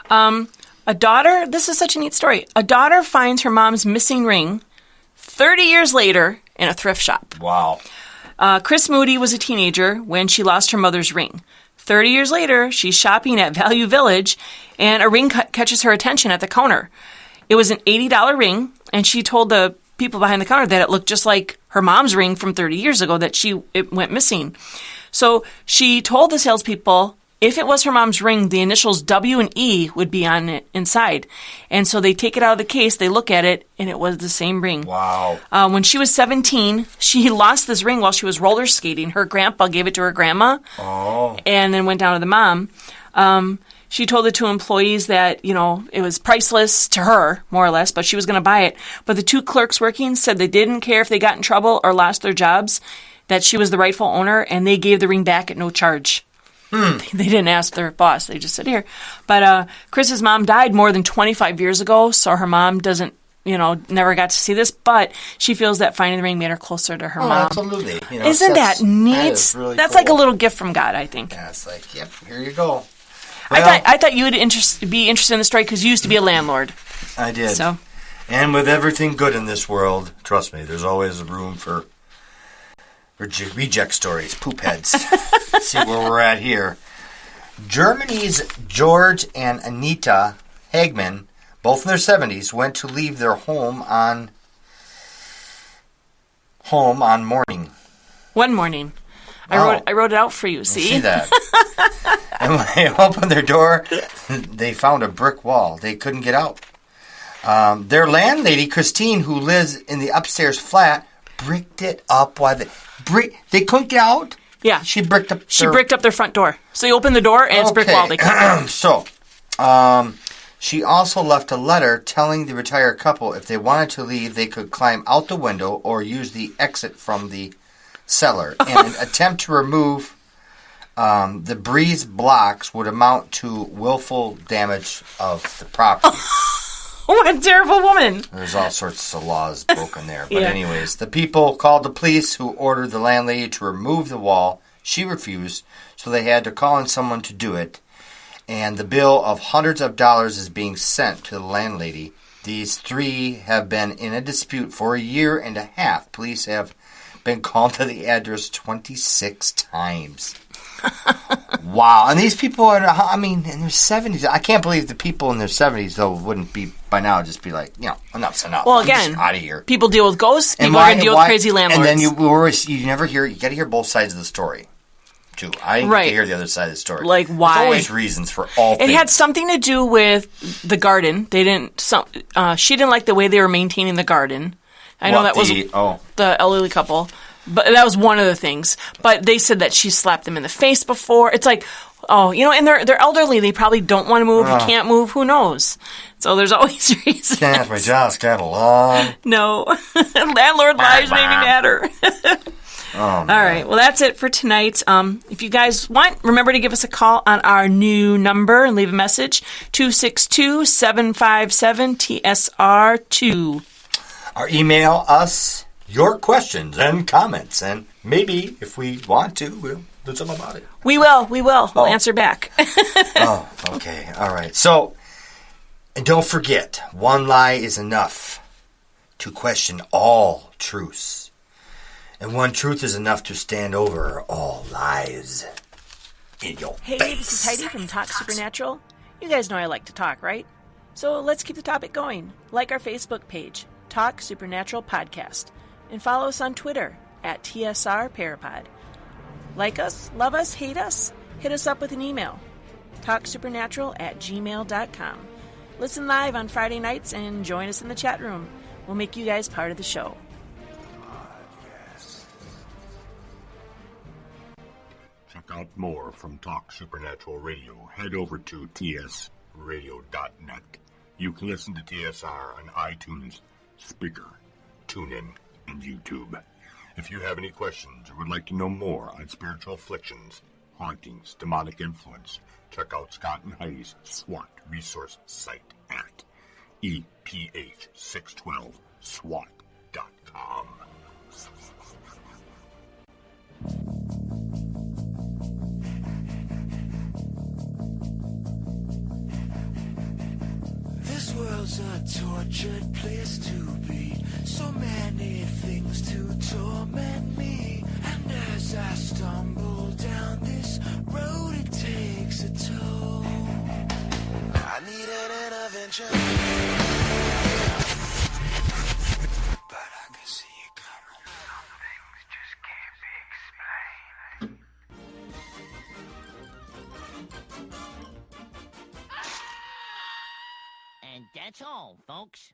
A daughter, this is such a neat story. A daughter finds her mom's missing ring 30 years later in a thrift shop. Wow. Chris Moody was a teenager when she lost her mother's ring. 30 years later, she's shopping at Value Village, and a ring catches her attention at the counter. It was an $80 ring, and she told the people behind the counter that it looked just like her mom's ring from 30 years ago, that it went missing. So she told the salespeople if it was her mom's ring, the initials W and E would be on it inside. And so they take it out of the case, they look at it, and it was the same ring. Wow. When she was 17, she lost this ring while she was roller skating. Her grandpa gave it to her grandma. Oh. And then went down to the mom. She told the two employees that, you know, it was priceless to her, more or less, but she was going to buy it. But the two clerks working said they didn't care if they got in trouble or lost their jobs, that she was the rightful owner, and they gave the ring back at no charge. They didn't ask their boss. They just said, here. But Chris's mom died more than 25 years ago, so her mom doesn't, you know, never got to see this, but she feels that finding the ring made her closer to her mom. Absolutely. You know, Isn't that neat? That is really That's cool. like a little gift from God, I think. Yeah, it's like, yep, here you go. I thought you would be interested in the story because you used to be a landlord. I did. So, and with everything good in this world, trust me, there's always room for reject stories, poop heads. See where we're at here. Germany's George and Anita Hagman, both in their 70s, went to leave their home on morning. one morning. Wow. I wrote it out for you, see? See that? And when they opened their door, they found a brick wall. They couldn't get out. Their landlady, Christine, who lives in the upstairs flat, bricked it up while they couldn't get out? Yeah. She bricked up their front door. So you open the door and it's brick wall. They can't. So, she also left a letter telling the retired couple if they wanted to leave, they could climb out the window or use the exit from the cellar. And an attempt to remove the breeze blocks would amount to willful damage of the property. What a terrible woman. There's all sorts of laws broken there. But anyways, the people called the police, who ordered the landlady to remove the wall. She refused, so they had to call in someone to do it. And the bill of hundreds of dollars is being sent to the landlady. These three have been in a dispute for a year and a half. Police have been called to the address 26 times. Wow. And these people are, I mean, in their 70s. I can't believe the people in their 70s, though, wouldn't be, by now, just be like, you know, enough's enough. Well, I'm again, just out of here. People deal with ghosts. People are going to deal with crazy landlords. And then you never hear, you got to hear both sides of the story, too. I didn't get to hear the other side of the story. Like, why? There's always reasons for all things. It had something to do with the garden. They didn't, she didn't like the way they were maintaining the garden. I know that was the elderly couple. But that was one of the things. But they said that she slapped them in the face before. It's like, oh, you know, and they're elderly. They probably don't want to move. You can't move. Who knows? So there's always reasons. Can't my job's got along. No. Landlord lives maybe matter. All right. Well, that's it for tonight. If you guys want, remember to give us a call on our new number and leave a message, 262-757-TSR2. Or email us your questions and comments, and maybe if we want to, we'll do something about it. We will. We'll answer back. Oh, okay. All right. So, and don't forget, one lie is enough to question all truths. And one truth is enough to stand over all lies in your face. Hey, this is Heidi from Talk Supernatural. You guys know I like to talk, right? So let's keep the topic going. Like our Facebook page, Talk Supernatural Podcast. And follow us on Twitter at TSR Parapod. Like us, love us, hate us, hit us up with an email. TalkSupernatural@gmail.com. Listen live on Friday nights and join us in the chat room. We'll make you guys part of the show. Check out more from Talk Supernatural Radio. Head over to tsradio.net. You can listen to TSR on iTunes, Spreaker, TuneIn, and YouTube. If you have any questions or would like to know more on spiritual afflictions, hauntings, demonic influence, check out Scott and Heidi's SWAT resource site at EPH612SWAT.com. This world's a tortured place to be. So many things to torment me. And as I stumble down this road, it takes a toll. I need an intervention, but I can see it coming. Some things just can't be explained. And that's all, folks.